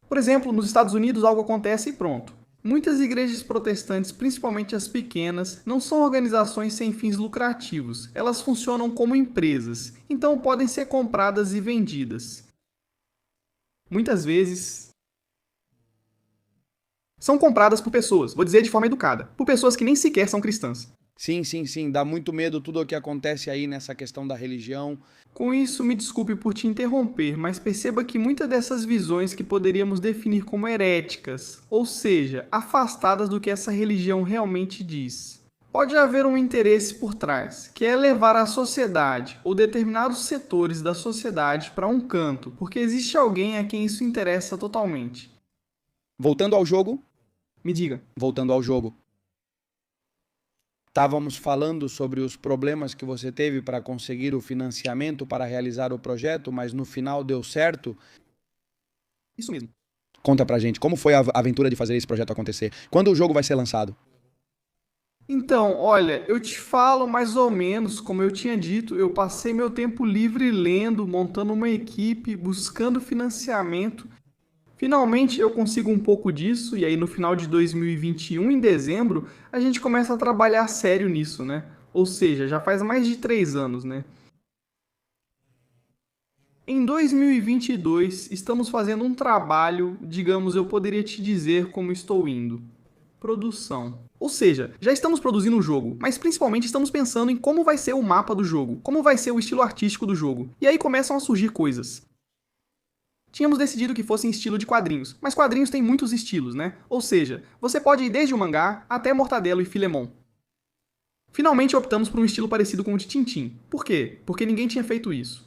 Por exemplo, nos Estados Unidos algo acontece e pronto. Muitas igrejas protestantes, principalmente as pequenas, não são organizações sem fins lucrativos. Elas funcionam como empresas, então podem ser compradas e vendidas. Muitas vezes são compradas por pessoas, vou dizer de forma educada, por pessoas que nem sequer são cristãs. Sim, dá muito medo tudo o que acontece aí nessa questão da religião. Com isso, me desculpe por te interromper, mas perceba que muitas dessas visões que poderíamos definir como heréticas, ou seja, afastadas do que essa religião realmente diz. Pode haver um interesse por trás, que é levar a sociedade ou determinados setores da sociedade para um canto, porque existe alguém a quem isso interessa totalmente. Voltando ao jogo? Me diga. Voltando ao jogo. Estávamos falando sobre os problemas que você teve para conseguir o financiamento para realizar o projeto, mas no final deu certo. Isso mesmo. Conta pra gente, como foi a aventura de fazer esse projeto acontecer? Quando o jogo vai ser lançado? Então, olha, eu te falo mais ou menos, como eu tinha dito, eu passei meu tempo livre lendo, montando uma equipe, buscando financiamento. Finalmente eu consigo um pouco disso, e aí no final de 2021, em dezembro, a gente começa a trabalhar sério nisso, né? Ou seja, já faz mais de 3 anos, né? Em 2022, estamos fazendo um trabalho, digamos, eu poderia te dizer como estou indo. Produção. Ou seja, já estamos produzindo o jogo, mas principalmente estamos pensando em como vai ser o mapa do jogo, como vai ser o estilo artístico do jogo. E aí começam a surgir coisas. Tínhamos decidido que fosse em estilo de quadrinhos, mas quadrinhos têm muitos estilos, né? Ou seja, você pode ir desde o mangá até Mortadelo e Filemon. Finalmente optamos por um estilo parecido com o de Tintin. Por quê? Porque ninguém tinha feito isso.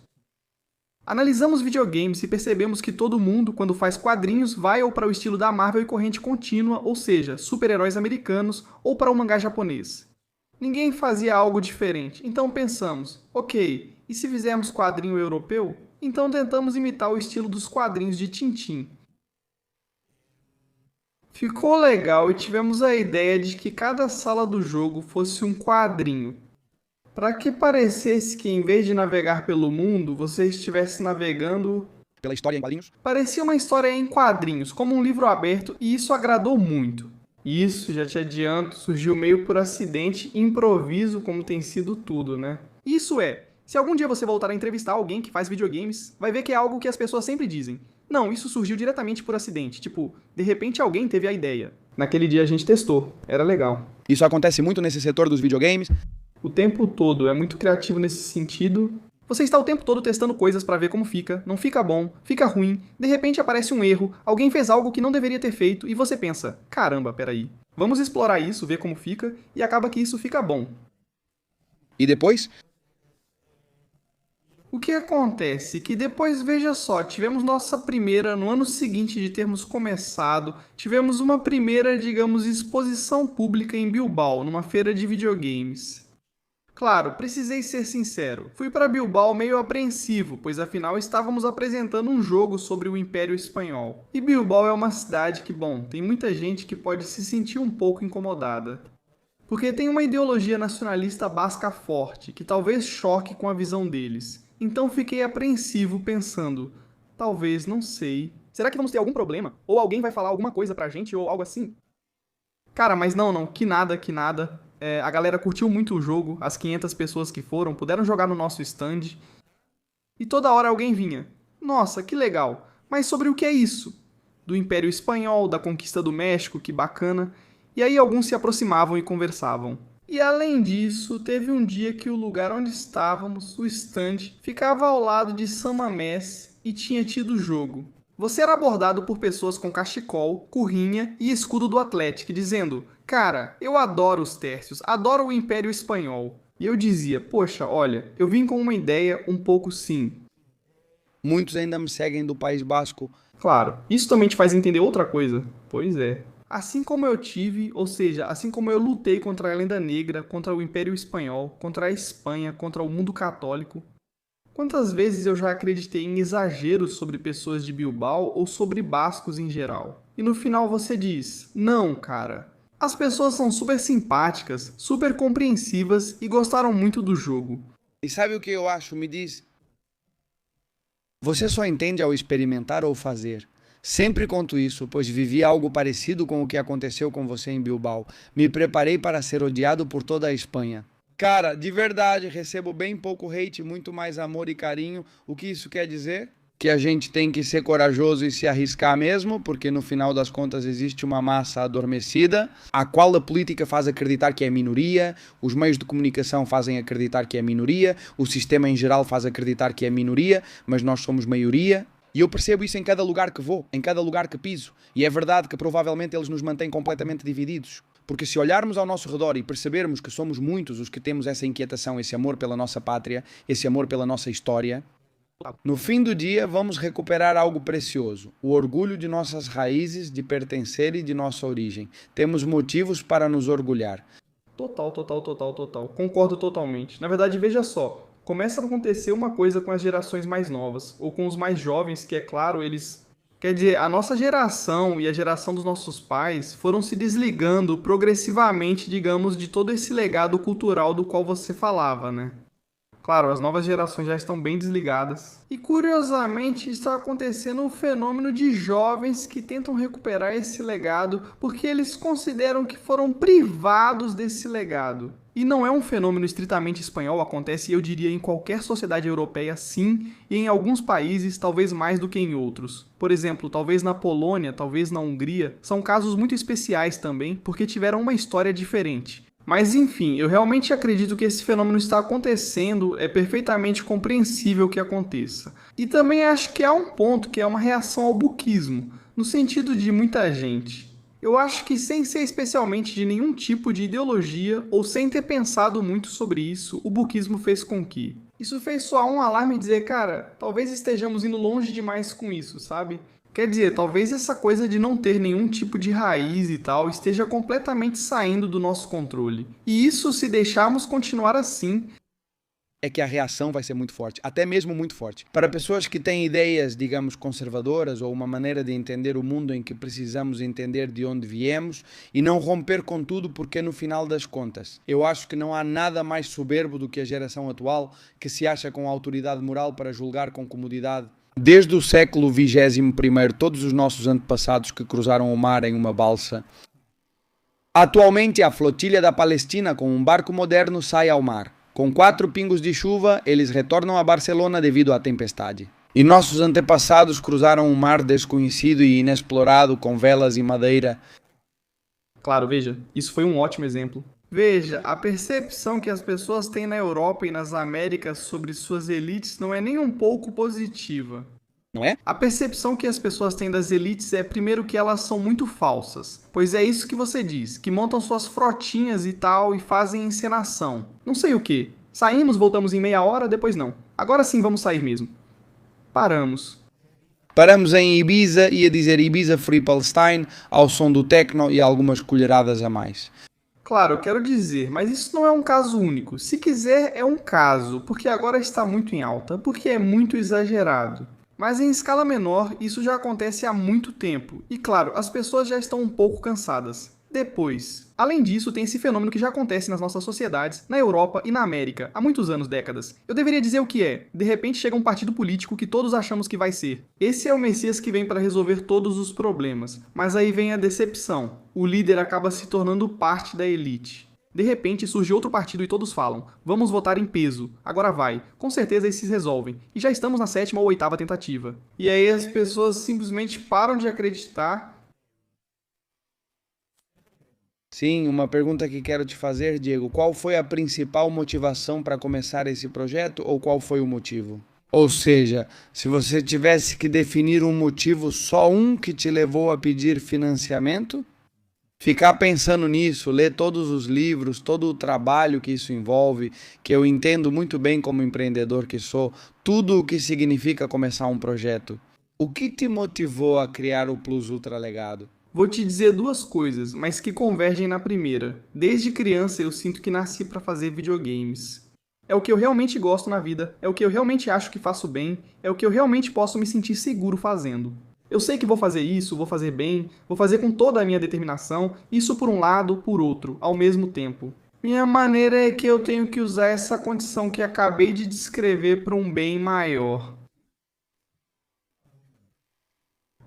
Analisamos videogames e percebemos que todo mundo, quando faz quadrinhos, vai ou para o estilo da Marvel e corrente contínua, ou seja, super-heróis americanos, ou para o mangá japonês. Ninguém fazia algo diferente, então pensamos, ok, e se fizermos quadrinho europeu? Então tentamos imitar o estilo dos quadrinhos de Tintin. Ficou legal e tivemos a ideia de que cada sala do jogo fosse um quadrinho. Para que parecesse que em vez de navegar pelo mundo, você estivesse navegando... Pela história em quadrinhos? Parecia uma história em quadrinhos, como um livro aberto, e isso agradou muito. Isso, já te adianto, surgiu meio por acidente e improviso, como tem sido tudo, né? Isso é... Se algum dia você voltar a entrevistar alguém que faz videogames, vai ver que é algo que as pessoas sempre dizem. Não, isso surgiu diretamente por acidente. Tipo, de repente alguém teve a ideia. Naquele dia a gente testou. Era legal. Isso acontece muito nesse setor dos videogames? O tempo todo. É muito criativo nesse sentido. Você está o tempo todo testando coisas para ver como fica, não fica bom, fica ruim, de repente aparece um erro, alguém fez algo que não deveria ter feito e você pensa, caramba, peraí, vamos explorar isso, ver como fica, e acaba que isso fica bom. E depois? O que acontece? Que depois, veja só, tivemos nossa primeira, no ano seguinte de termos começado, tivemos uma primeira, digamos, exposição pública em Bilbao, numa feira de videogames. Claro, precisei ser sincero, fui para Bilbao meio apreensivo, pois afinal estávamos apresentando um jogo sobre o Império Espanhol. E Bilbao é uma cidade que, bom, tem muita gente que pode se sentir um pouco incomodada. Porque tem uma ideologia nacionalista basca forte, que talvez choque com a visão deles. Então fiquei apreensivo pensando, talvez, não sei. Será que vamos ter algum problema? Ou alguém vai falar alguma coisa pra gente ou algo assim? Cara, mas não, que nada, que nada. A galera curtiu muito o jogo, as 500 pessoas que foram, puderam jogar no nosso stand. E toda hora alguém vinha. Nossa, que legal. Mas sobre o que é isso? Do Império Espanhol, da conquista do México, que bacana. E aí alguns se aproximavam e conversavam. E além disso, teve um dia que o lugar onde estávamos, o stand, ficava ao lado de San Mamés e tinha tido jogo. Você era abordado por pessoas com cachecol, currinha e escudo do Atlético, dizendo: cara, eu adoro os Tércios, adoro o Império Espanhol. E eu dizia: poxa, olha, eu vim com uma ideia um pouco sim. Muitos ainda me seguem do País Basco. Claro, isso também te faz entender outra coisa. Pois é. Assim como eu tive, ou seja, assim como eu lutei contra a Lenda Negra, contra o Império Espanhol, contra a Espanha, contra o mundo católico, quantas vezes eu já acreditei em exageros sobre pessoas de Bilbao ou sobre bascos em geral? E no final você diz, não, cara. As pessoas são super simpáticas, super compreensivas e gostaram muito do jogo. E sabe o que eu acho? Me diz. Você só entende ao experimentar ou fazer. Sempre conto isso, pois vivi algo parecido com o que aconteceu com você em Bilbao. Me preparei para ser odiado por toda a Espanha. Cara, de verdade, recebo bem pouco hate, muito mais amor e carinho. O que isso quer dizer? Que a gente tem que ser corajoso e se arriscar mesmo, porque no final das contas existe uma massa adormecida, a qual a política faz acreditar que é minoria, os meios de comunicação fazem acreditar que é minoria, o sistema em geral faz acreditar que é minoria, mas nós somos maioria. E eu percebo isso em cada lugar que vou, em cada lugar que piso. E é verdade que provavelmente eles nos mantêm completamente divididos. Porque se olharmos ao nosso redor e percebermos que somos muitos os que temos essa inquietação, esse amor pela nossa pátria, esse amor pela nossa história, no fim do dia vamos recuperar algo precioso, o orgulho de nossas raízes, de pertencer e de nossa origem. Temos motivos para nos orgulhar. Total. Concordo totalmente. Na verdade, veja só. Começa a acontecer uma coisa com as gerações mais novas, ou com os mais jovens, que é claro, eles... Quer dizer, a nossa geração e a geração dos nossos pais foram se desligando progressivamente, digamos, de todo esse legado cultural do qual você falava, né? Claro, as novas gerações já estão bem desligadas. E curiosamente está acontecendo um fenômeno de jovens que tentam recuperar esse legado porque eles consideram que foram privados desse legado. E não é um fenômeno estritamente espanhol, acontece, eu diria, em qualquer sociedade europeia, sim, e em alguns países, talvez mais do que em outros. Por exemplo, talvez na Polônia, talvez na Hungria, são casos muito especiais também, porque tiveram uma história diferente. Mas enfim, eu realmente acredito que esse fenômeno está acontecendo, é perfeitamente compreensível que aconteça. E também acho que há um ponto que é uma reação ao buquismo, no sentido de muita gente. Eu acho que sem ser especialmente de nenhum tipo de ideologia ou sem ter pensado muito sobre isso, o buquismo fez com que... Isso fez soar um alarme e dizer, cara, talvez estejamos indo longe demais com isso, sabe? Quer dizer, talvez essa coisa de não ter nenhum tipo de raiz e tal esteja completamente saindo do nosso controle. E isso, se deixarmos continuar assim, é que a reação vai ser muito forte, até mesmo muito forte. Para pessoas que têm ideias, digamos, conservadoras ou uma maneira de entender o mundo em que precisamos entender de onde viemos e não romper com tudo, porque no final das contas, eu acho que não há nada mais soberbo do que a geração atual que se acha com autoridade moral para julgar com comodidade. Desde o século XXI, todos os nossos antepassados que cruzaram o mar em uma balsa. Atualmente, a flotilha da Palestina com um barco moderno sai ao mar. Com 4 pingos de chuva, eles retornam a Barcelona devido à tempestade. E nossos antepassados cruzaram um mar desconhecido e inexplorado com velas e madeira. Claro, veja, isso foi um ótimo exemplo. Veja, a percepção que as pessoas têm na Europa e nas Américas sobre suas elites não é nem um pouco positiva. Não é? A percepção que as pessoas têm das elites é, primeiro, que elas são muito falsas. Pois é isso que você diz, que montam suas frotinhas e tal e fazem encenação. Não sei o que. Saímos, voltamos em meia hora, depois não. Agora sim vamos sair mesmo. Paramos. Paramos em Ibiza e a dizer Ibiza Free Palestine ao som do techno e algumas colheradas a mais. Claro, eu quero dizer, mas isso não é um caso único. Se quiser, é um caso, porque agora está muito em alta, porque é muito exagerado. Mas em escala menor, isso já acontece há muito tempo. E claro, as pessoas já estão um pouco cansadas. Depois, além disso, tem esse fenômeno que já acontece nas nossas sociedades, na Europa e na América, há muitos anos, décadas. Eu deveria dizer o que é. De repente chega um partido político que todos achamos que vai ser. Esse é o Messias que vem para resolver todos os problemas. Mas aí vem a decepção. O líder acaba se tornando parte da elite. De repente surge outro partido e todos falam: vamos votar em peso, agora vai, com certeza eles se resolvem, e já estamos na 7ª ou 8ª tentativa. E aí as pessoas simplesmente param de acreditar. Sim, uma pergunta que quero te fazer, Diego. Qual foi a principal motivação para começar esse projeto ou qual foi o motivo? Ou seja, se você tivesse que definir um motivo, só um que te levou a pedir financiamento? Ficar pensando nisso, ler todos os livros, todo o trabalho que isso envolve, que eu entendo muito bem como empreendedor que sou, tudo o que significa começar um projeto. O que te motivou a criar o Plus Ultra Legado? Vou te dizer duas coisas, mas que convergem na primeira. Desde criança eu sinto que nasci para fazer videogames. É o que eu realmente gosto na vida, é o que eu realmente acho que faço bem, é o que eu realmente posso me sentir seguro fazendo. Eu sei que vou fazer isso, vou fazer bem, vou fazer com toda a minha determinação, isso por um lado, por outro, ao mesmo tempo. Minha maneira é que eu tenho que usar essa condição que acabei de descrever para um bem maior.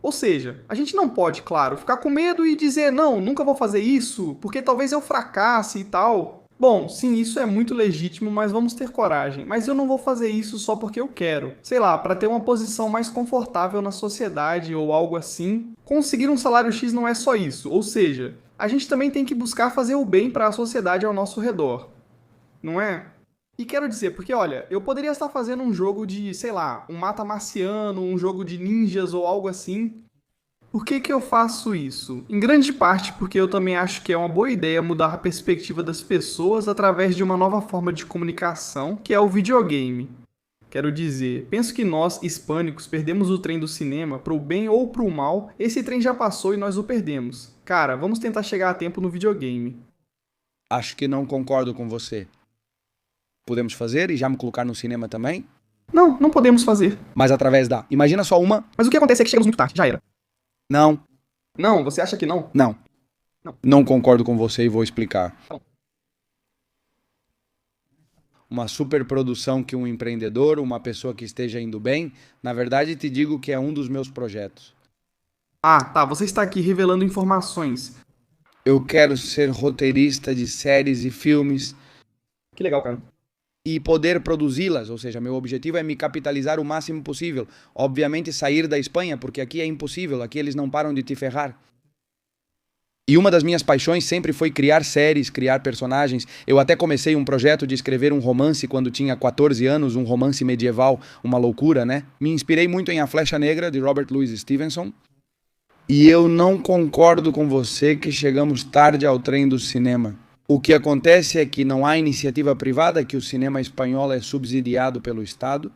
Ou seja, a gente não pode, claro, ficar com medo e dizer não, nunca vou fazer isso, porque talvez eu fracasse e tal. Bom, sim, isso é muito legítimo, mas vamos ter coragem. Mas eu não vou fazer isso só porque eu quero. Sei lá, para ter uma posição mais confortável na sociedade ou algo assim. Conseguir um salário X não é só isso. Ou seja, a gente também tem que buscar fazer o bem para a sociedade ao nosso redor. Não é? E quero dizer, porque olha, eu poderia estar fazendo um jogo de, sei lá, um mata marciano, um jogo de ninjas ou algo assim. Por que eu faço isso? Em grande parte porque eu também acho que é uma boa ideia mudar a perspectiva das pessoas através de uma nova forma de comunicação, que é o videogame. Quero dizer, penso que nós, hispânicos, perdemos o trem do cinema, pro bem ou pro mal, esse trem já passou e nós o perdemos. Cara, vamos tentar chegar a tempo no videogame. Acho que não concordo com você. Podemos fazer e já me colocar no cinema também? Não, não podemos fazer. Mas através da... Imagina só uma... Mas o que acontece é que chegamos muito tarde, já era. Não, Não, você acha que não? não. Não. Não concordo com você e vou explicar. Tá bom. Uma superprodução que um empreendedor, uma pessoa que esteja indo bem, na verdade te digo que é um dos meus projetos. Ah, tá, você está aqui revelando informações. Eu quero ser roteirista de séries e filmes Que legal, cara. e poder produzi-las, ou seja, meu objetivo é me capitalizar o máximo possível. Obviamente sair da Espanha, porque aqui é impossível, aqui eles não param de te ferrar. E uma das minhas paixões sempre foi criar séries, criar personagens. Eu até comecei um projeto de escrever um romance quando tinha 14 anos, um romance medieval, uma loucura, né? Me inspirei muito em A Flecha Negra, de Robert Louis Stevenson. E eu não concordo com você que chegamos tarde ao trem do cinema. O que acontece é que não há iniciativa privada, que o cinema espanhol é subsidiado pelo Estado.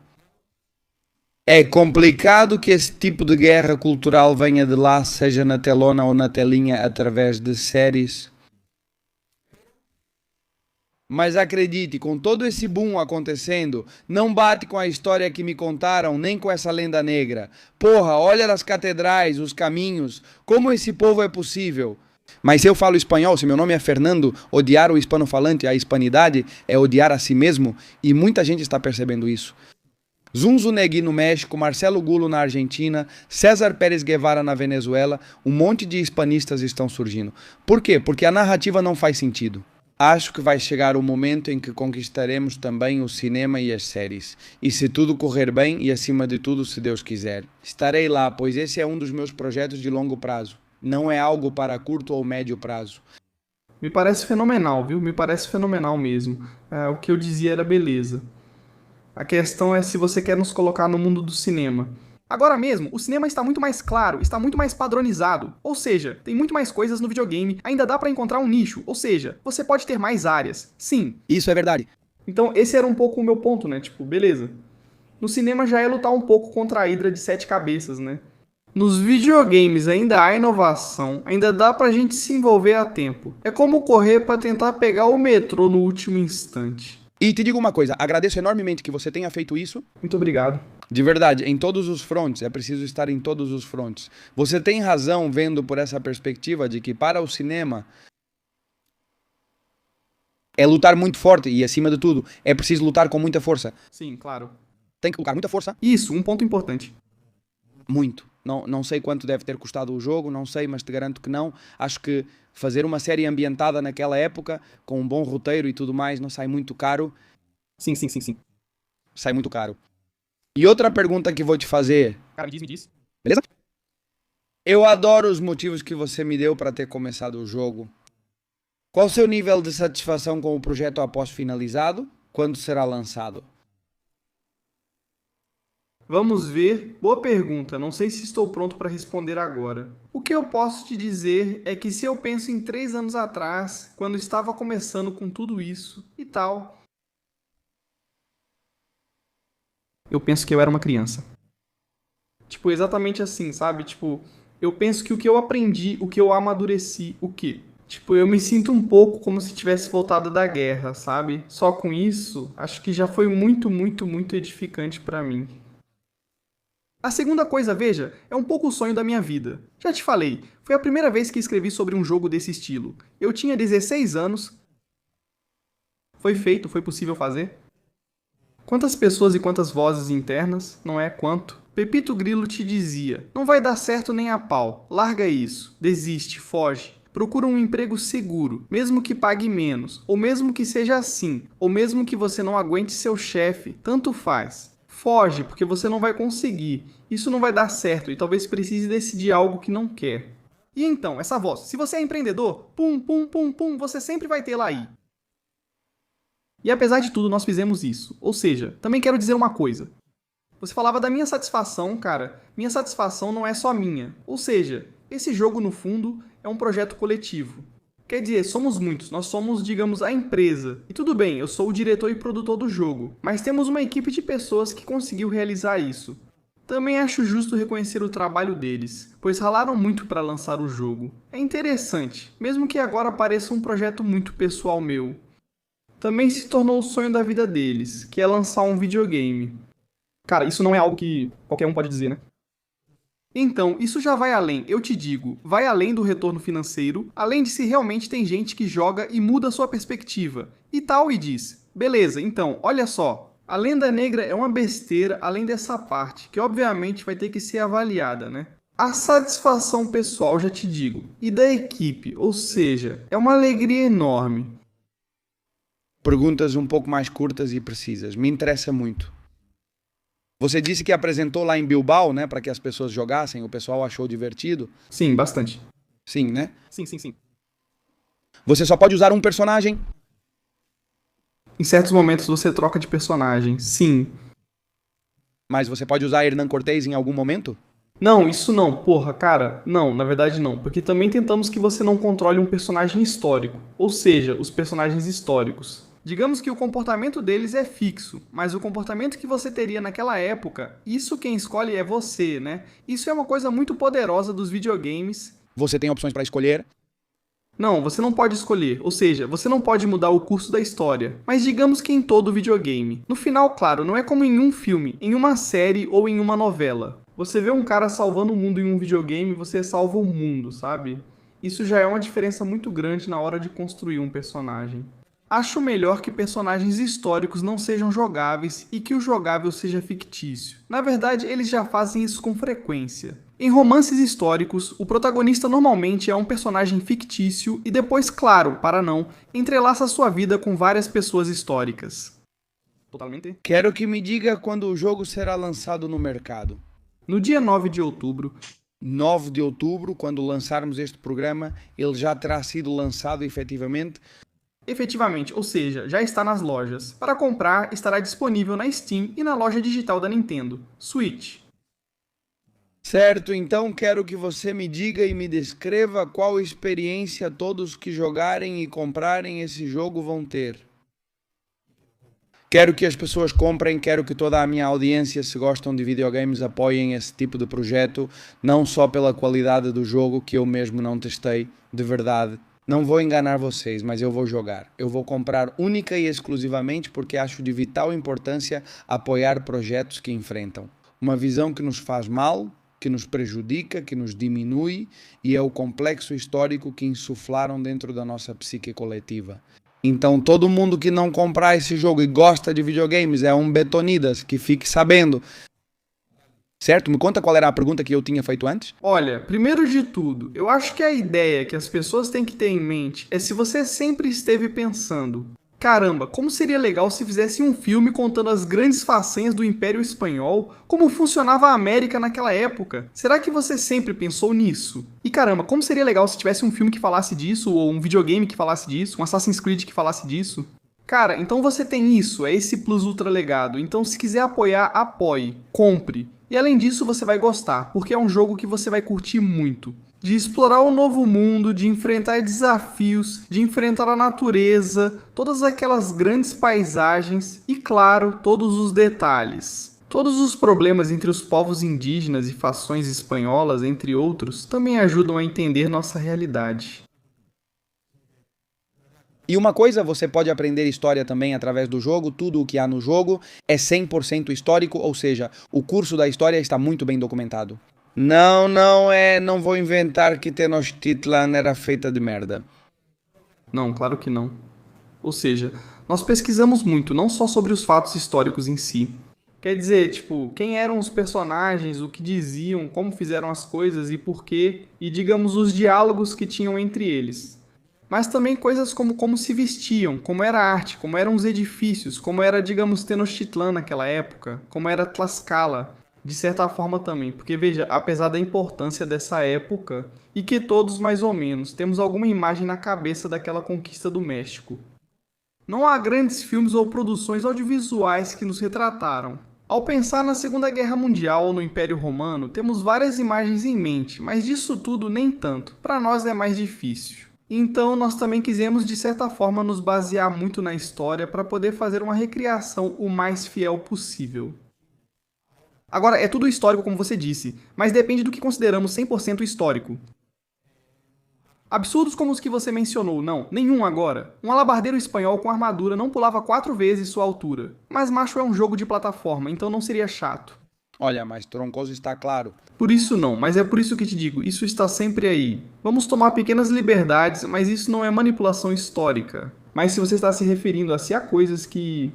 É complicado que esse tipo de guerra cultural venha de lá, seja na telona ou na telinha, através de séries. Mas acredite, com todo esse boom acontecendo, não bate com a história que me contaram, nem com essa lenda negra. Porra, olha as catedrais, os caminhos, como esse povo é possível. Mas se eu falo espanhol, se meu nome é Fernando, odiar o hispano-falante, a hispanidade, é odiar a si mesmo, e muita gente está percebendo isso. Zunzunegui no México, Marcelo Gulo na Argentina, César Pérez Guevara na Venezuela, um monte de hispanistas estão surgindo. Por quê? Porque a narrativa não faz sentido. Acho que vai chegar o momento em que conquistaremos também o cinema e as séries. E se tudo correr bem e acima de tudo, se Deus quiser. Estarei lá, pois esse é um dos meus projetos de longo prazo. Não é algo para curto ou médio prazo. Me parece fenomenal, viu? Me parece fenomenal mesmo. O que eu dizia era beleza. A questão é se você quer nos colocar no mundo do cinema. Agora mesmo, o cinema está muito mais claro, está muito mais padronizado. Ou seja, tem muito mais coisas no videogame, ainda dá pra encontrar um nicho. Ou seja, você pode ter mais áreas. Sim. Isso é verdade. Então, esse era um pouco o meu ponto, né? Tipo, beleza. No cinema já é lutar um pouco contra a Hidra de 7 cabeças, né? Nos videogames ainda há inovação, ainda dá pra gente se envolver a tempo. É como correr pra tentar pegar o metrô no último instante. E te digo uma coisa, agradeço enormemente que você tenha feito isso. Muito obrigado. De verdade, em todos os frontes, é preciso estar em todos os frontes. Você tem razão vendo por essa perspectiva de que para o cinema é lutar muito forte e, acima de tudo, é preciso lutar com muita força. Sim, claro. Tem que colocar muita força. Isso, um ponto importante. Muito. Não sei quanto deve ter custado o jogo, não sei, mas te garanto que não. Acho que fazer uma série ambientada naquela época, com um bom roteiro e tudo mais, não sai muito caro. Sim. Sai muito caro. E outra pergunta que vou te fazer. Cara, me diz. Beleza? Eu adoro os motivos que você me deu para ter começado o jogo. Qual o seu nível de satisfação com o projeto após finalizado? Quando será lançado? Vamos ver. Boa pergunta. Não sei se estou pronto para responder agora. O que eu posso te dizer é que se eu penso em 3 anos atrás, quando estava começando com tudo isso e tal, eu penso que eu era uma criança. Tipo, exatamente assim, sabe? Tipo, eu penso que o que eu aprendi, o que eu amadureci, o quê? Tipo, eu me sinto um pouco como se tivesse voltado da guerra, sabe? Só com isso, acho que já foi muito edificante pra mim. A segunda coisa, veja, é um pouco o sonho da minha vida. Já te falei, foi a primeira vez que escrevi sobre um jogo desse estilo. Eu tinha 16 anos. Foi feito, foi possível fazer. Quantas pessoas e quantas vozes internas, não é quanto? Pepito Grillo te dizia, não vai dar certo nem a pau, larga isso, desiste, foge. Procura um emprego seguro, mesmo que pague menos, ou mesmo que seja assim, ou mesmo que você não aguente seu chefe, tanto faz. Foge, porque você não vai conseguir, isso não vai dar certo e talvez precise decidir algo que não quer. E então, essa voz, se você é empreendedor, pum, você sempre vai tê-la aí. E apesar de tudo, nós fizemos isso. Ou seja, também quero dizer uma coisa. Você falava da minha satisfação, cara. Minha satisfação não é só minha. Ou seja, esse jogo, no fundo, é um projeto coletivo. Quer dizer, somos muitos. Nós somos, digamos, a empresa. E tudo bem, eu sou o diretor e produtor do jogo. Mas temos uma equipe de pessoas que conseguiu realizar isso. Também acho justo reconhecer o trabalho deles, pois ralaram muito para lançar o jogo. É interessante, mesmo que agora pareça um projeto muito pessoal meu. Também se tornou o sonho da vida deles, que é lançar um videogame. Cara, isso não é algo que qualquer um pode dizer, né? Então, isso já vai além, eu te digo, vai além do retorno financeiro, além de se realmente tem gente que joga e muda sua perspectiva. E tal e diz, beleza, então, olha só, a Lenda Negra é uma besteira além dessa parte, que obviamente vai ter que ser avaliada, né? A satisfação pessoal, já te digo, e da equipe, ou seja, é uma alegria enorme. Perguntas um pouco mais curtas e precisas. Me interessa muito. Você disse que apresentou lá em Bilbao, né, para que as pessoas jogassem, o pessoal achou divertido? Sim, bastante. Sim, né? Sim. Você só pode usar um personagem? Em certos momentos você troca de personagem, sim. Mas você pode usar Hernan Cortés em algum momento? Não, isso não, porra, cara, não, na verdade não, porque também tentamos que você não controle um personagem histórico, ou seja, os personagens históricos. Digamos que o comportamento deles é fixo, mas o comportamento que você teria naquela época, isso quem escolhe é você, né? Isso é uma coisa muito poderosa dos videogames. Você tem opções para escolher? Não, você não pode escolher, ou seja, você não pode mudar o curso da história, mas digamos que em todo videogame. No final, claro, não é como em um filme, em uma série ou em uma novela. Você vê um cara salvando o mundo em um videogame, você salva o mundo, sabe? Isso já é uma diferença muito grande na hora de construir um personagem. Acho melhor que personagens históricos não sejam jogáveis e que o jogável seja fictício. Na verdade, eles já fazem isso com frequência. Em romances históricos, o protagonista normalmente é um personagem fictício e depois, claro, para não, entrelaça sua vida com várias pessoas históricas. Totalmente. Quero que me diga quando o jogo será lançado no mercado. No dia 9 de outubro, 9 de outubro, quando lançarmos este programa, ele já terá sido lançado efetivamente. Efetivamente, ou seja, já está nas lojas. Para comprar, estará disponível na Steam e na loja digital da Nintendo, Switch. Certo, então quero que você me diga e me descreva qual experiência todos que jogarem e comprarem esse jogo vão ter. Quero que as pessoas comprem, quero que toda a minha audiência, se gostam de videogames, apoiem esse tipo de projeto, não só pela qualidade do jogo, que eu mesmo não testei, de verdade. Não vou enganar vocês, mas eu vou jogar. Eu vou comprar única e exclusivamente porque acho de vital importância apoiar projetos que enfrentam uma visão que nos faz mal, que nos prejudica, que nos diminui, e é o complexo histórico que insuflaram dentro da nossa psique coletiva. Então todo mundo que não comprar esse jogo e gosta de videogames é um betonidas, que fique sabendo. Certo? Me conta qual era a pergunta que eu tinha feito antes. Olha, primeiro de tudo, eu acho que a ideia que as pessoas têm que ter em mente é se você sempre esteve pensando: caramba, como seria legal se fizesse um filme contando as grandes façanhas do Império Espanhol, como funcionava a América naquela época. Será que você sempre pensou nisso? E caramba, como seria legal se tivesse um filme que falasse disso, ou um videogame que falasse disso, um Assassin's Creed que falasse disso? Cara, então você tem isso, é esse plus ultra legado. Então se quiser apoiar, apoie, compre. E além disso você vai gostar, porque é um jogo que você vai curtir muito. De explorar um novo mundo, de enfrentar desafios, de enfrentar a natureza, todas aquelas grandes paisagens e, claro, todos os detalhes. Todos os problemas entre os povos indígenas e fações espanholas, entre outros, também ajudam a entender nossa realidade. E uma coisa, você pode aprender história também através do jogo, tudo o que há no jogo é 100% histórico, ou seja, o curso da história está muito bem documentado. Não vou inventar que Tenochtitlan era feita de merda. Não, claro que não. Ou seja, nós pesquisamos muito, não só sobre os fatos históricos em si. Quer dizer, tipo, quem eram os personagens, o que diziam, como fizeram as coisas e por quê, e digamos os diálogos que tinham entre eles. Mas também coisas como se vestiam, como era a arte, como eram os edifícios, como era, digamos, Tenochtitlan naquela época, como era Tlaxcala, de certa forma também. Porque veja, apesar da importância dessa época, e que todos mais ou menos temos alguma imagem na cabeça daquela conquista do México. Não há grandes filmes ou produções audiovisuais que nos retrataram. Ao pensar na Segunda Guerra Mundial ou no Império Romano, temos várias imagens em mente, mas disso tudo nem tanto. Para nós é mais difícil. Então nós também quisemos de certa forma nos basear muito na história para poder fazer uma recriação o mais fiel possível. Agora, é tudo histórico como você disse, mas depende do que consideramos 100% histórico. Absurdos como os que você mencionou, não, nenhum agora. Um alabardeiro espanhol com armadura não pulava 4 vezes sua altura. Mas Macho é um jogo de plataforma, então não seria chato. Olha, mas Troncoso está claro. Por isso não, mas é por isso que te digo, isso está sempre aí. Vamos tomar pequenas liberdades, mas isso não é manipulação histórica. Mas se você está se referindo a se há coisas que...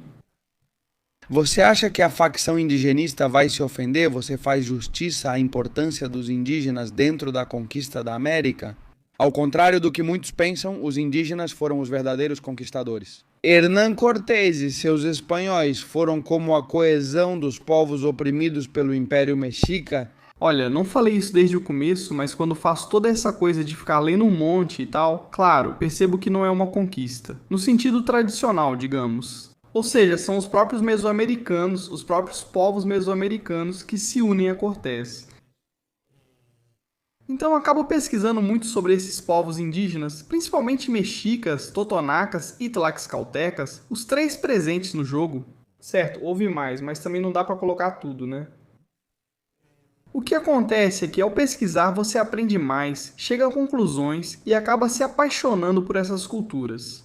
Você acha que a facção indigenista vai se ofender? Você faz justiça à importância dos indígenas dentro da conquista da América? Ao contrário do que muitos pensam, os indígenas foram os verdadeiros conquistadores. Hernán Cortés e seus espanhóis foram como a coesão dos povos oprimidos pelo Império Mexica. Olha, não falei isso desde o começo, mas quando faço toda essa coisa de ficar lendo um monte e tal, claro, percebo que não é uma conquista. No sentido tradicional, digamos. Ou seja, são os próprios mesoamericanos, os próprios povos mesoamericanos que se unem a Cortés. Então eu acabo pesquisando muito sobre esses povos indígenas, principalmente mexicas, totonacas e tlaxcaltecas, os 3 presentes no jogo. Certo, houve mais, mas também não dá pra colocar tudo, né? O que acontece é que ao pesquisar você aprende mais, chega a conclusões e acaba se apaixonando por essas culturas.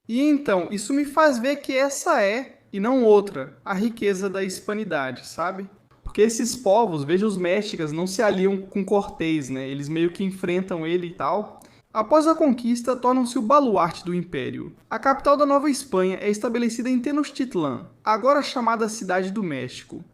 E então, isso me faz ver que essa é, e não outra, a riqueza da hispanidade, sabe? Porque esses povos, veja os mexicas, não se aliam com Cortés, né? Eles meio que enfrentam ele e tal. Após a conquista, tornam-se o baluarte do Império. A capital da Nova Espanha é estabelecida em Tenochtitlan, agora chamada Cidade do México.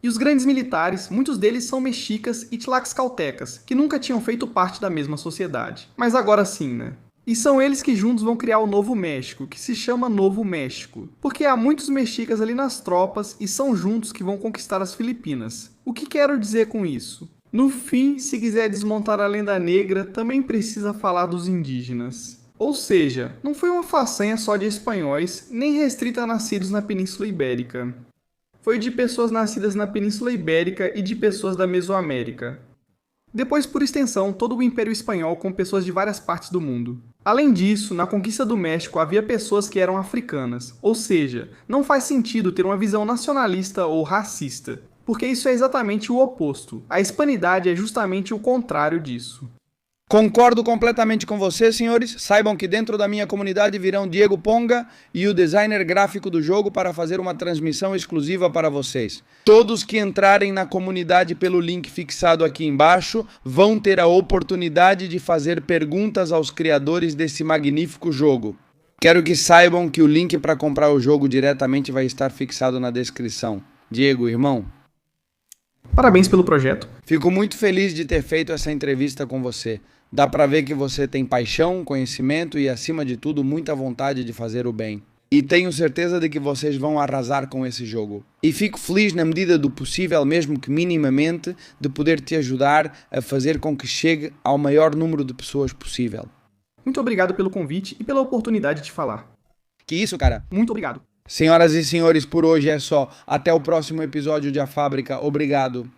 E os grandes militares, muitos deles são mexicas e tlaxcaltecas, que nunca tinham feito parte da mesma sociedade. Mas agora sim, né? E são eles que juntos vão criar o Novo México, que se chama Novo México. Porque há muitos mexicas ali nas tropas e são juntos que vão conquistar as Filipinas. O que quero dizer com isso? No fim, se quiser desmontar a lenda negra, também precisa falar dos indígenas. Ou seja, não foi uma façanha só de espanhóis, nem restrita a nascidos na Península Ibérica. Foi de pessoas nascidas na Península Ibérica e de pessoas da Mesoamérica. Depois, por extensão, todo o Império Espanhol com pessoas de várias partes do mundo. Além disso, na conquista do México havia pessoas que eram africanas, ou seja, não faz sentido ter uma visão nacionalista ou racista, porque isso é exatamente o oposto. A hispanidade é justamente o contrário disso. Concordo completamente com vocês, senhores. Saibam que dentro da minha comunidade virão Diego Ponga e o designer gráfico do jogo para fazer uma transmissão exclusiva para vocês. Todos que entrarem na comunidade pelo link fixado aqui embaixo vão ter a oportunidade de fazer perguntas aos criadores desse magnífico jogo. Quero que saibam que o link para comprar o jogo diretamente vai estar fixado na descrição. Diego, irmão, Parabéns pelo projeto. fico muito feliz de ter feito essa entrevista com você. Dá pra ver que você tem paixão, conhecimento e, acima de tudo, muita vontade de fazer o bem. E tenho certeza de que vocês vão arrasar com esse jogo. E fico feliz na medida do possível, mesmo que minimamente, de poder te ajudar a fazer com que chegue ao maior número de pessoas possível. Muito obrigado pelo convite e pela oportunidade de falar. Que isso, cara? Muito obrigado. Senhoras e senhores, por hoje é só. Até o próximo episódio de A Fábrica. Obrigado.